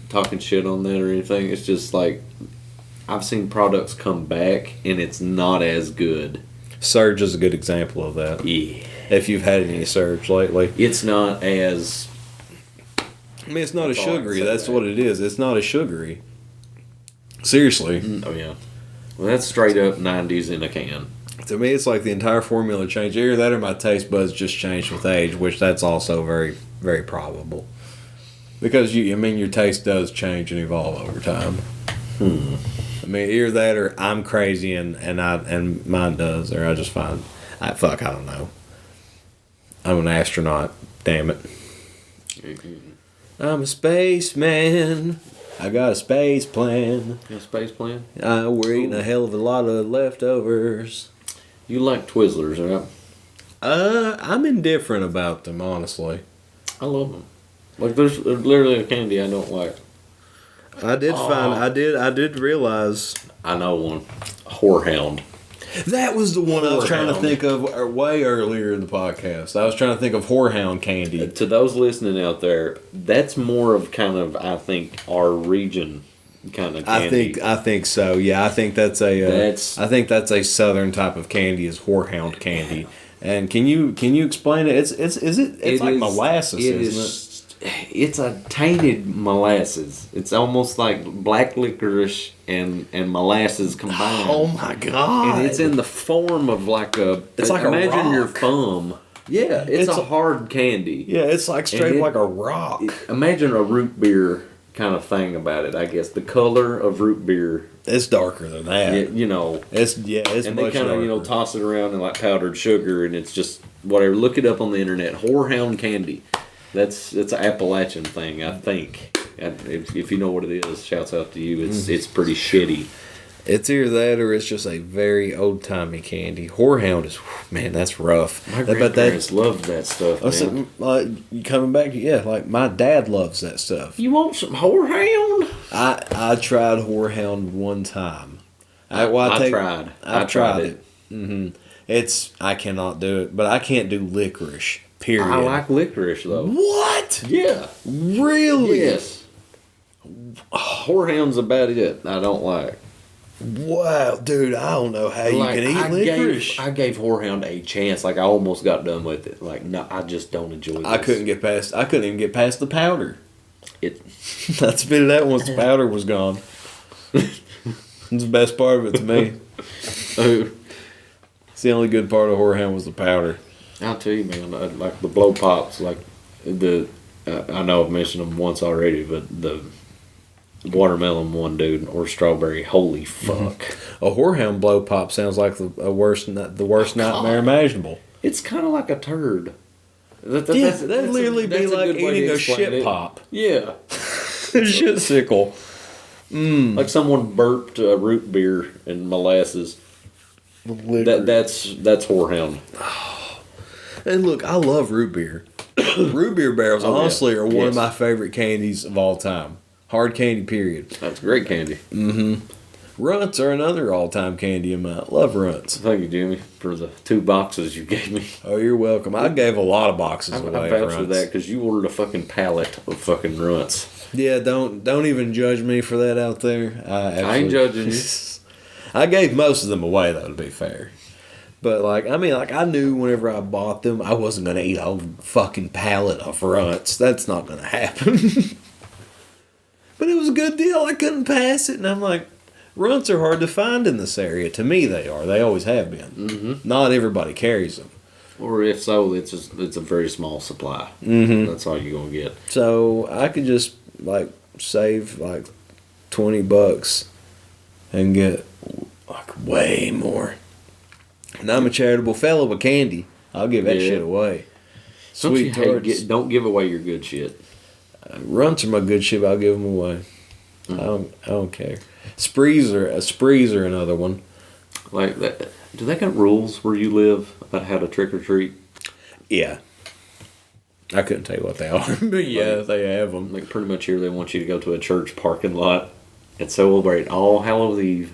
talking shit on that or anything. It's just like I've seen products come back and it's not as good. Surge is a good example of that. Yeah. If you've had any Surge lately, It's not as. I mean, it's not as That's all I can sugary. say That's about what it is. It's not as sugary. Seriously. Oh yeah. Well, that's straight up 90s in a can. To me, it's like the entire formula changed. Either that or my taste buds just changed with age, which that's also very, very probable. Because your taste does change and evolve over time. I mean, either that or I'm crazy and mine does, or I just find, I don't know. I'm an astronaut. Damn it. I'm a spaceman. I got a space plan. You got a space plan? We're eating a hell of a lot of leftovers. You like Twizzlers, right? I'm indifferent about them, honestly. I love them. Like, there's literally a candy I don't like. I did realize. I know one. Horehound. That was the one I was trying to Horehound. think of way earlier in the podcast. I was trying to think of horehound candy. To those listening out there, that's more of kind of, I think, our region kind of candy. I think so. Yeah, I think that's a southern type of candy is horehound candy. And can you explain it? It's like molasses, isn't it? It's a tainted molasses. It's almost like black licorice and molasses combined. Oh my god! And it's in the form of like a. It's like a imagine your rock. thumb. Yeah, it's a hard candy. Yeah, it's like straight like a rock. Imagine a root beer kind of thing about it. I guess the color of root beer. It's darker than that. It's and and they kind of toss it around in like powdered sugar, and it's just whatever. Look it up on the internet. Horehound candy. It's an Appalachian thing, I think. If you know what it is, shouts out to you. It's pretty shitty. It's either that or it's just a very old timey candy. Horehound is, man, that's rough. My grandparents loved that stuff, man. Coming back, like my dad loves that stuff. You want some Horehound? I tried Horehound one time. I tried it. Mm-hmm. I cannot do it, but I can't do licorice. Period. I like licorice though. What? Yeah. Really? Yes. Horehound's about it. I don't like. Wow, dude! I don't know how you can eat licorice. I gave Horehound a chance. Like I almost got done with it. Like no, I just don't enjoy it. I couldn't even get past the powder. I spit it out once the powder was gone. It's the best part of it to me. It's the only good part of Horehound was the powder. I'll tell you, man. Like the blow pops. Like I know I've mentioned them once already, but the watermelon one, dude, or strawberry. Holy fuck! A whorehound blow pop sounds like the worst nightmare imaginable. It's kind of like a turd. That'd literally be like eating a shit pop. Yeah, shit sickle. Like someone burped root beer and molasses. That's whorehound. And look, I love root beer. Root beer barrels, honestly, are one of my favorite candies of all time. Hard candy, period. That's great candy. Runts are another all-time candy of mine. Love runts. Thank you, Jimmy, for the 2 boxes you gave me. Oh, you're welcome. I gave a lot of boxes away. I vouch for that because you ordered a fucking pallet of fucking runts. Yeah, don't even judge me for that out there. I ain't judging you. I gave most of them away, though, to be fair. But, I knew whenever I bought them, I wasn't going to eat a whole fucking pallet of runts. That's not going to happen. But it was a good deal. I couldn't pass it. And I'm like, runts are hard to find in this area. To me, they are. They always have been. Not everybody carries them. Or if so, it's a very small supply. That's all you're going to get. So I could just, save, $20 and get, way more. And I'm a charitable fellow with candy. I'll give that shit away. Sweet tarts. Don't give away your good shit. Runts are my good shit, but I'll give them away. I don't care. Sprees are another one. Like that. Do they got rules where you live about how to trick or treat? Yeah. I couldn't tell you what they are, but yeah, they have them. Like pretty much here, they want you to go to a church parking lot and celebrate All Hallows Eve.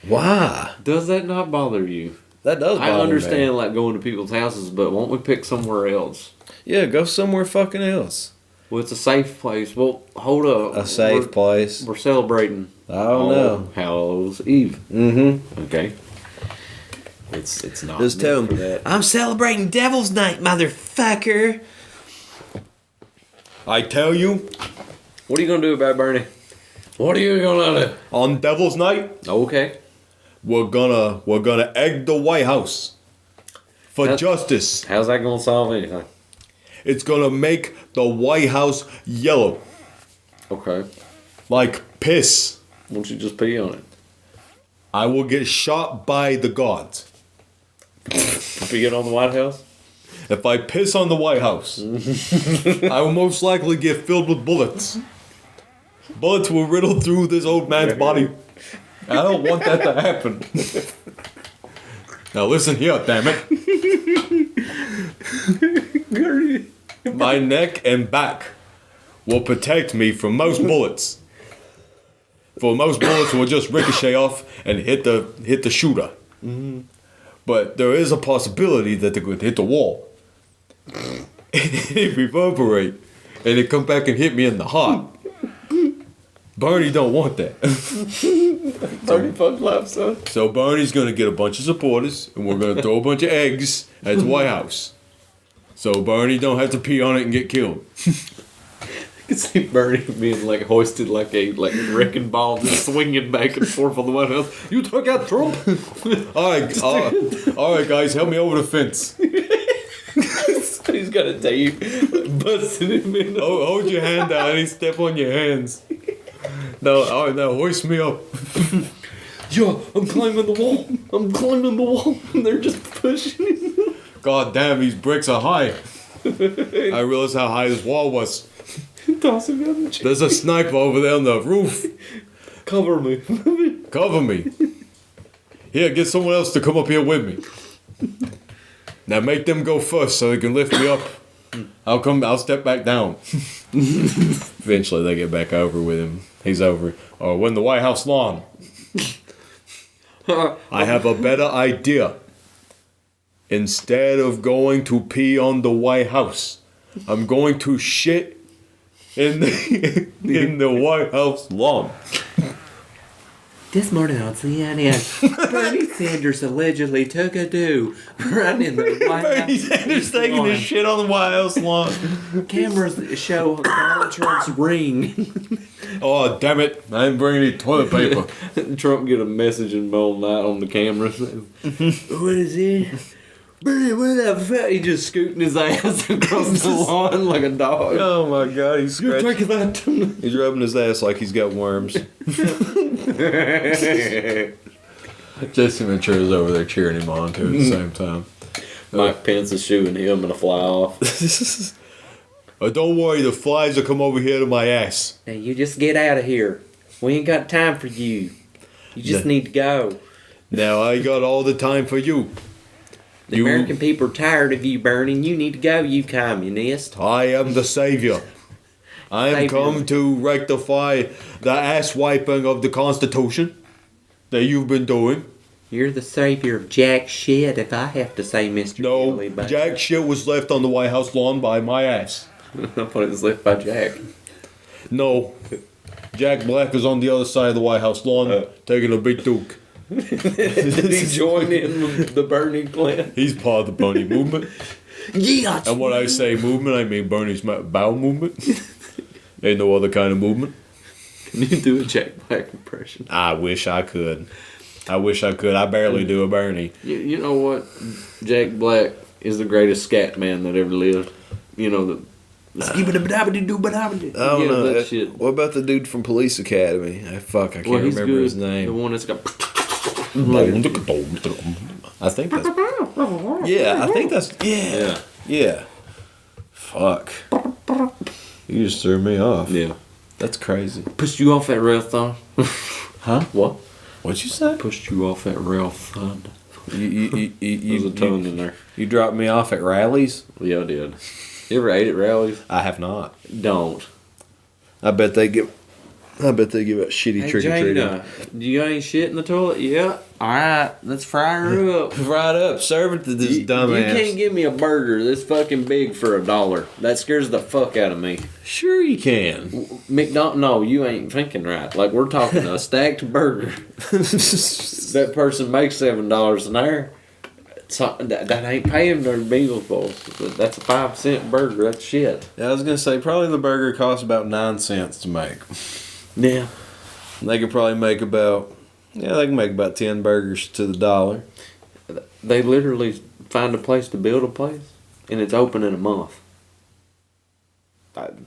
Why? Does that not bother you? That does bother me. I understand going to people's houses, but won't we pick somewhere else? Yeah, go somewhere fucking else. Well, it's a safe place. Well, hold up. A safe place. We're celebrating All Hallows Eve. Okay. It's not. Just tell them, I'm celebrating Devil's Night, motherfucker. I tell you. What are you going to do about it, Bernie? What are you going to do? On Devil's Night, Okay. we're gonna egg the White House for justice. How's that going to solve anything? It's gonna make the White House yellow. Okay. Like piss. Why don't you just pee on it? I will get shot by the gods. Pee it on the White House? If I piss on the White House, I will most likely get filled with bullets. Bullets will riddle through this old man's body. I don't want that to happen. Now listen here, damn it. My neck and back will protect me from most bullets. For most bullets will just ricochet off and hit the shooter. But there is a possibility that they could hit the wall. It reverberate and it come back and hit me in the heart. Bernie don't want that. Bernie fuck life, son. So Bernie's gonna get a bunch of supporters and we're gonna throw a bunch of eggs at the White House. So Bernie don't have to pee on it and get killed. I can see Bernie being hoisted like a wrecking ball, just swinging back and forth on the White House. You took out Trump. all right, guys, help me over the fence. He's got a tape busting him in. Hold your hand out and step on your hands. No, all right, now hoist me up. Yo, I'm climbing the wall. And they're just pushing him. God damn, these bricks are high. I realized how high this wall was. Toss him down the chair. There's a sniper over there on the roof. Cover me. Cover me. Here, get someone else to come up here with me. Now make them go first so they can lift me up. I'll step back down. Eventually they get back over with him. He's over. Or when the White House lawn. I have a better idea. Instead of going to pee on the White House, I'm going to shit in the White House lawn. This morning on CNN, Bernie Sanders allegedly took a do right in the White House. Bernie Sanders taking his shit on the White House lawn. Cameras show Donald Trump's ring. Oh, damn it. I didn't bring any toilet paper. Trump get a message in the middle of the night on the camera. What is it? Bernie, what the fuck? He just scooting his ass across the lawn like a dog. Oh my god, he's You're scratching. taking that. He's rubbing his ass like he's got worms. Jesse Ventura's over there cheering him on too at the same time. Mike Pence is shooing him and a fly off. Oh, don't worry, the flies will come over here to my ass. Now you just get out of here. We ain't got time for you. You just need to go. Now I got all the time for you. The American people are tired of you, Bernie. You need to go, you communist. I am the savior. I am Savior. come to rectify the ass wiping of the Constitution that you've been doing. You're the savior of jack shit, if I have to say, Mr. No, Billy Butt. jack shit was left on the White House lawn by my ass. I thought it was left by Jack. No, Jack Black is on the other side of the White House lawn taking a big duke. Did he join in the Bernie clan? He's part of the Bernie movement. Yeah. And when I say movement, I mean Bernie's bowel movement. Ain't no other kind of movement. Can you do a Jack Black impression? I wish I could. I barely do a Bernie. You know what? Jack Black is the greatest scat man that ever lived. You know, the I don't know. that shit. What about the dude from Police Academy? I can't remember his name. The one that's got... I think that's... Yeah, I think that's... Yeah. Yeah. Fuck. You just threw me off. Yeah. That's crazy. Pushed you off that rail, thon. Huh? What? What'd you say? Pushed you off that rail, thon. There's a tongue in there. You dropped me off at rallies? Yeah, I did. You ever ate at rallies? I have not. Don't. I bet they give out shitty Hey, trick or treating. Jada, do you got any shit in the toilet? Yeah. All right, let's fry her up. Right up, serve it to this dumbass. You can't give me a burger this fucking big for $1. That scares the fuck out of me. Sure you can. McDonald, no, you ain't thinking right. Like, we're talking a stacked burger. That person makes $7 an hour. So, that ain't paying their Bengals bowls. That's a 5-cent burger. That's shit. Yeah, I was gonna say probably the burger costs about 9 cents to make. Yeah. They could probably make about 10 burgers to the dollar. They literally find a place to build a place, and it's open in a month.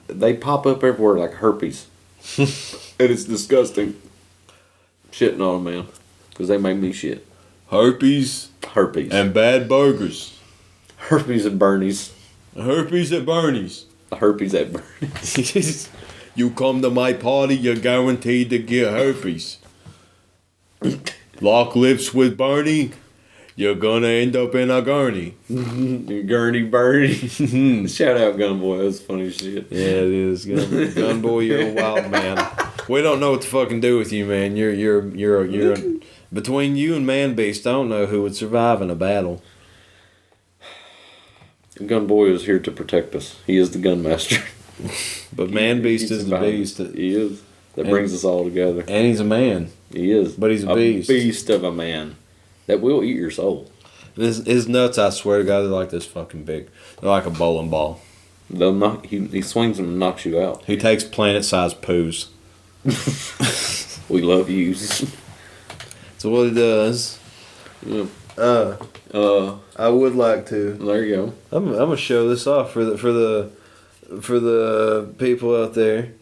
They pop up everywhere like herpes. And it's disgusting. Shitting on them, man. Because they make me shit. Herpes Herpes. and bad burgers. Herpes at Bernie's. Herpes at Bernie's. Herpes at Bernie's. You come to my party, you're guaranteed to get herpes. Lock lips with Bernie, you're gonna end up in a gurney. Gurney Bernie. Shout out Gun Boy, that's funny shit. Yeah, it is. Gun boy, you're a wild man. We don't know what to fucking do with you, man. You're between you and Manbeast, I don't know who would survive in a battle. Gun Boy is here to protect us. He is the gun master. But Manbeast is the beast. He is. That brings us all together. And he's a man. He is. But he's a beast. A beast of a man. That will eat your soul. His nuts, I swear to God, they're like this fucking big. They're like a bowling ball. They'll knock, he swings them and knocks you out. He takes planet-sized poos. We love you. So what he does... Yeah. I would like to. There you go. I'm gonna show this off for the people out there.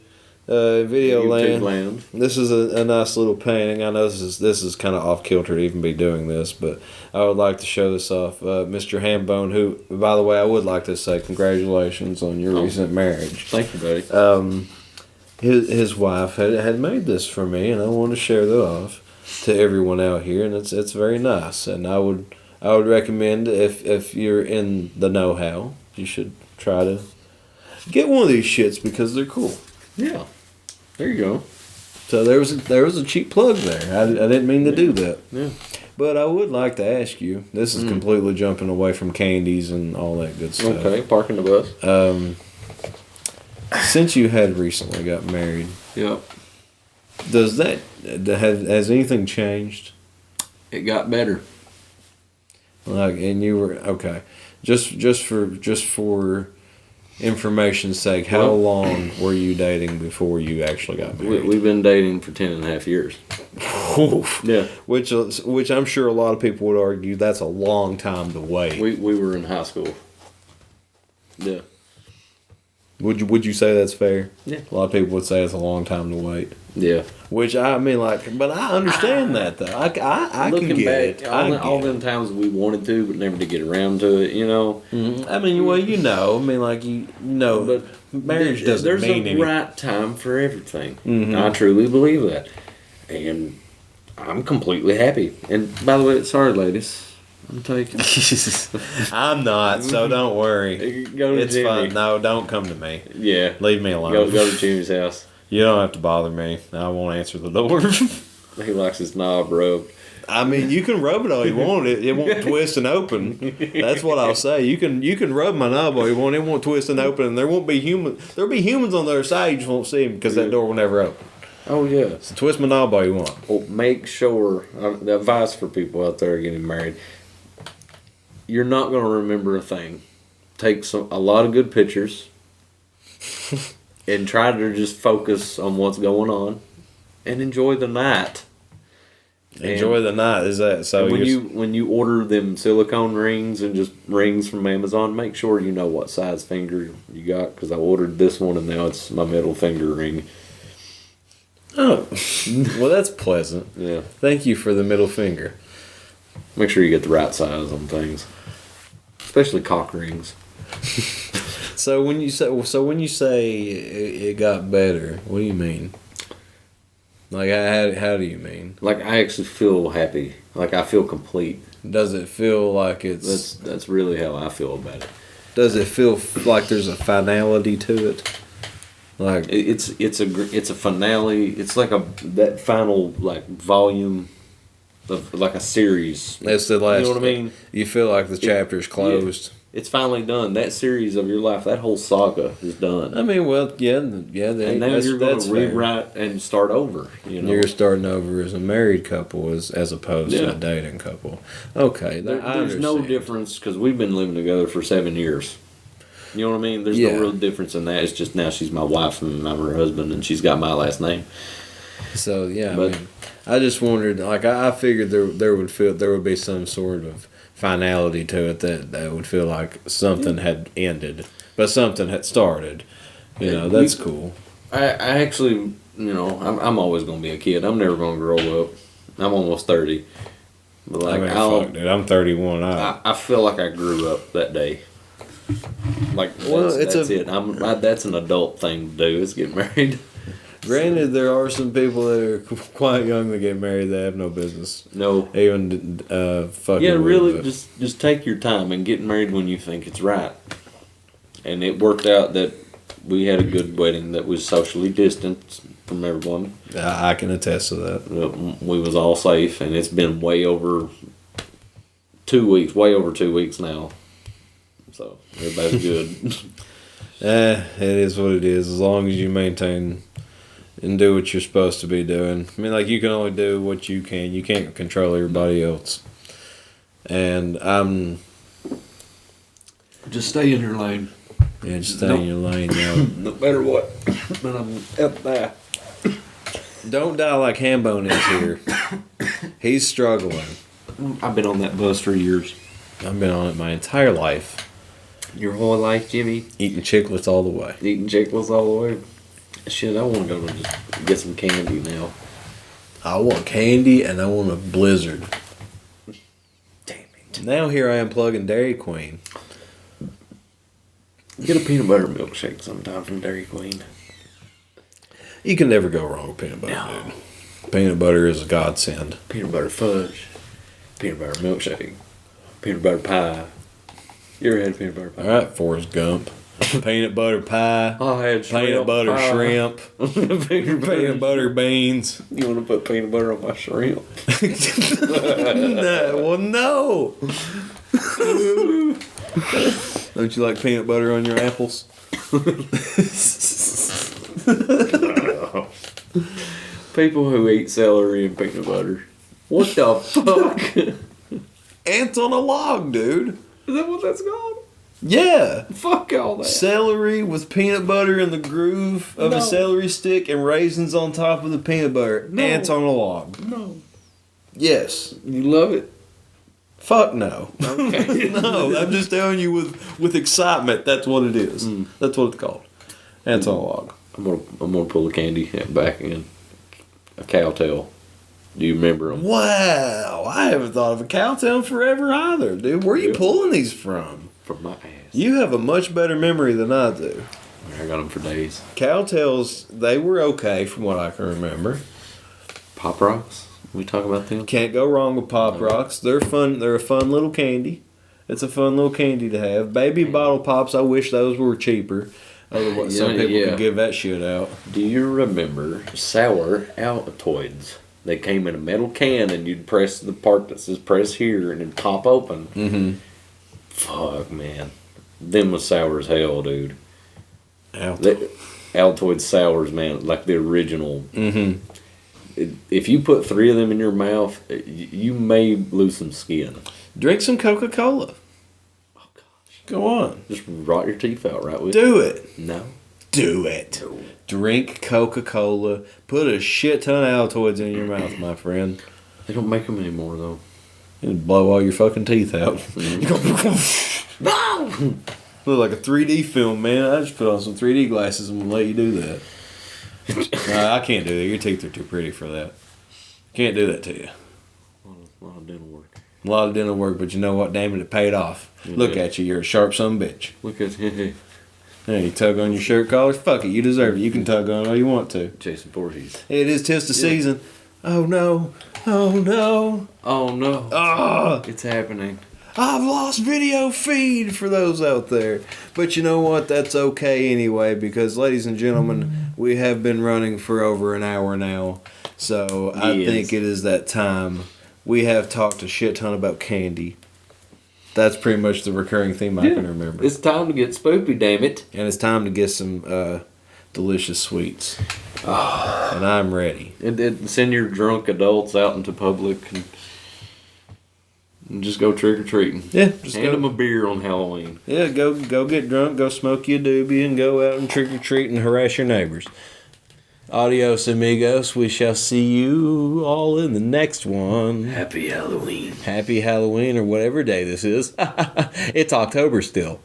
Video YouTube land. This is a nice little painting. I know this is kind of off kilter to even be doing this, but I would like to show this off. Mr. Hambone, who, by the way, I would like to say congratulations on your recent marriage. Thank you, buddy. His wife had made this for me, and I wanted to share that off to everyone out here, and it's very nice. And I would recommend if you're in the know-how, you should try to get one of these shits because they're cool. Yeah. There you go. So there was a cheap plug there. I didn't mean to do that. Yeah. But I would like to ask you. This is completely jumping away from candies and all that good stuff. Okay, parking the bus. Since you had recently got married, Yep. has anything changed? It got better. Like, and you were okay. Just for information's sake, how long were you dating before you actually got married? We've been dating for 10.5 years. Yeah. Which I'm sure a lot of people would argue that's a long time to wait. We were in high school. Yeah. Would you say that's fair? Yeah. A lot of people would say it's a long time to wait. Yeah. Which I mean, like, but I understand that though. I can get it. All them times we wanted to, but never to get around to it. You know. Mm-hmm. I mean, well, I mean, like but marriage doesn't mean anything. There's a right time for everything. Mm-hmm. I truly believe that, and I'm completely happy. And by the way, sorry, ladies. I'm taking. I'm not, so don't worry. Go to it's Jimmy. fine. No, don't come to me. Yeah. Leave me alone. Go to Jimmy's house. You don't have to bother me. I won't answer the door. He likes his knob rubbed. I mean, you can rub it all you want. It won't twist and open. That's what I'll say. You can rub my knob all you want. It won't twist and open, and there won't be There'll be humans on the other side. You just won't see them because that door will never open. Oh yeah. So twist my knob all you want. Well, make sure. The advice for people out there getting married. You're not going to remember a thing. Take a lot of good pictures and try to just focus on what's going on and enjoy the night. Enjoy the night. Is that so? When you order them silicone rings and just rings from Amazon, make sure you know what size finger you got, because I ordered this one and now it's my middle finger ring. Oh, well, that's pleasant. Yeah. Thank you for the middle finger. Make sure you get the right size on things, especially cock rings. So when you say it got better, what do you mean? Like how do you mean? Like I actually feel happy. Like I feel complete. Does it feel like it's? That's really how I feel about it. Does it feel like there's a finality to it? Like it's a finale. It's like that final like volume of like a series. It's the last. You know what I mean? You feel like the chapter's closed. Yeah. It's finally done. That series of your life, that whole saga is done. I mean, well, yeah. And now you're going to rewrite and start over. You know, you're starting over as a married couple as opposed to a dating couple. Okay, there's no difference because we've been living together for 7 years. You know what I mean? There's no real difference in that. It's just now she's my wife and I'm her husband, and she's got my last name. So yeah, but, I mean, I just wondered. Like I figured there would be some sort of finality to it that would feel like something had ended, but something had started. You know, that's cool. I actually, you know, I'm always going to be a kid. I'm never going to grow up. I'm almost 30. But like, I mean, fuck, dude, I'm 31. I feel like I grew up that day. Like, that's it. That's an adult thing to do, is get married. Granted, there are some people that are quite young that get married that have no business. No. Even fucking. Yeah, really, just take your time and get married when you think it's right. And it worked out that we had a good wedding that was socially distanced from everyone. I can attest to that. We was all safe, and it's been way over 2 weeks now. So everybody's good. It is what it is. As long as you maintain and do what you're supposed to be doing. I mean, like, you can only do what you can. You can't control everybody else. And just stay in your lane. Yeah, just stay in your lane, yo. No matter what. But I'm up there. Don't die like Hambone is here. He's struggling. I've been on that bus for years. I've been on it my entire life. Your whole life, Jimmy? Eating chiclets all the way. Eating chiclets all the way? Shit, I want to go just get some candy now. I want candy and I want a blizzard. Damn it. Now here I am plugging Dairy Queen. Get a peanut butter milkshake sometime from Dairy Queen. You can never go wrong with peanut butter, dude. Peanut butter is a godsend. Peanut butter fudge. Peanut butter milkshake. Peanut butter pie. You ever had peanut butter pie? Alright, Forrest Gump. Peanut butter pie. I had peanut butter pie. Shrimp. peanut butter beans. You want to put peanut butter on my shrimp? No, well, no. Don't you like peanut butter on your apples? People who eat celery and peanut butter. What the fuck? Ants on a log, dude. Is that what that's called? Yeah. Fuck all that. Celery with peanut butter in the groove of a celery stick and raisins on top of the peanut butter. No. Ants on a log. No. Yes. You love it? Fuck no. Okay. No, I'm just telling you with excitement, that's what it is. That's what it's called. Ants on a log. I'm gonna pull a candy back in. A cow tail. Do you remember them? Wow. I haven't thought of a cowtail in forever either, dude. Where are you pulling these from? From my ass. You have a much better memory than I do. I got them for days. Cowtails, they were okay from what I can remember. Pop rocks? We talk about them? Can't go wrong with Pop Rocks. They're fun. They're a fun little candy. It's a fun little candy to have. Baby bottle pops, I wish those were cheaper. Otherwise, some people could give that shit out. Do you remember sour altoids? They came in a metal can and you'd press the part that says press here and it'd pop open. Mm-hmm. Fuck, man. Them was sour as hell, dude. Altoids. Altoid sours, man, like the original. Mm-hmm. If you put 3 of them in your mouth, you may lose some skin. Drink some Coca-Cola. Oh, gosh. Go on. Just rot your teeth out, right? Do it. No. Do it. No. Drink Coca-Cola. Put a shit ton of Altoids in your mouth, my friend. They don't make them anymore, though. It'll blow all your fucking teeth out. No! Look like a 3D film, man. I just put on some 3D glasses and let you do that. No, I can't do that. Your teeth are too pretty for that. Can't do that to you. A lot of dental work. A lot of dental work, but you know what? Damn it, it paid off. Look at you. You're a sharp son of a bitch. Look at you. Yeah, you tug on your shirt collars. Fuck it. You deserve it. You can tug on all you want to. Jason Voorhees. It is 'tis the season. Oh, no. Oh, no. Oh, no. Ah! It's happening. I've lost video feed for those out there. But you know what? That's okay anyway, because, ladies and gentlemen, we have been running for over an hour now. So I think it is that time. We have talked a shit ton about candy. That's pretty much the recurring theme I can remember. It's time to get spoopy, damn it. And it's time to get some delicious sweets. And I'm ready. And send your drunk adults out into public and just go trick-or-treating. Yeah. Just hand them a beer on Halloween. Yeah, go get drunk, go smoke you a doobie, and go out and trick-or-treat and harass your neighbors. Adios, amigos. We shall see you all in the next one. Happy Halloween. Happy Halloween, or whatever day this is. It's October still.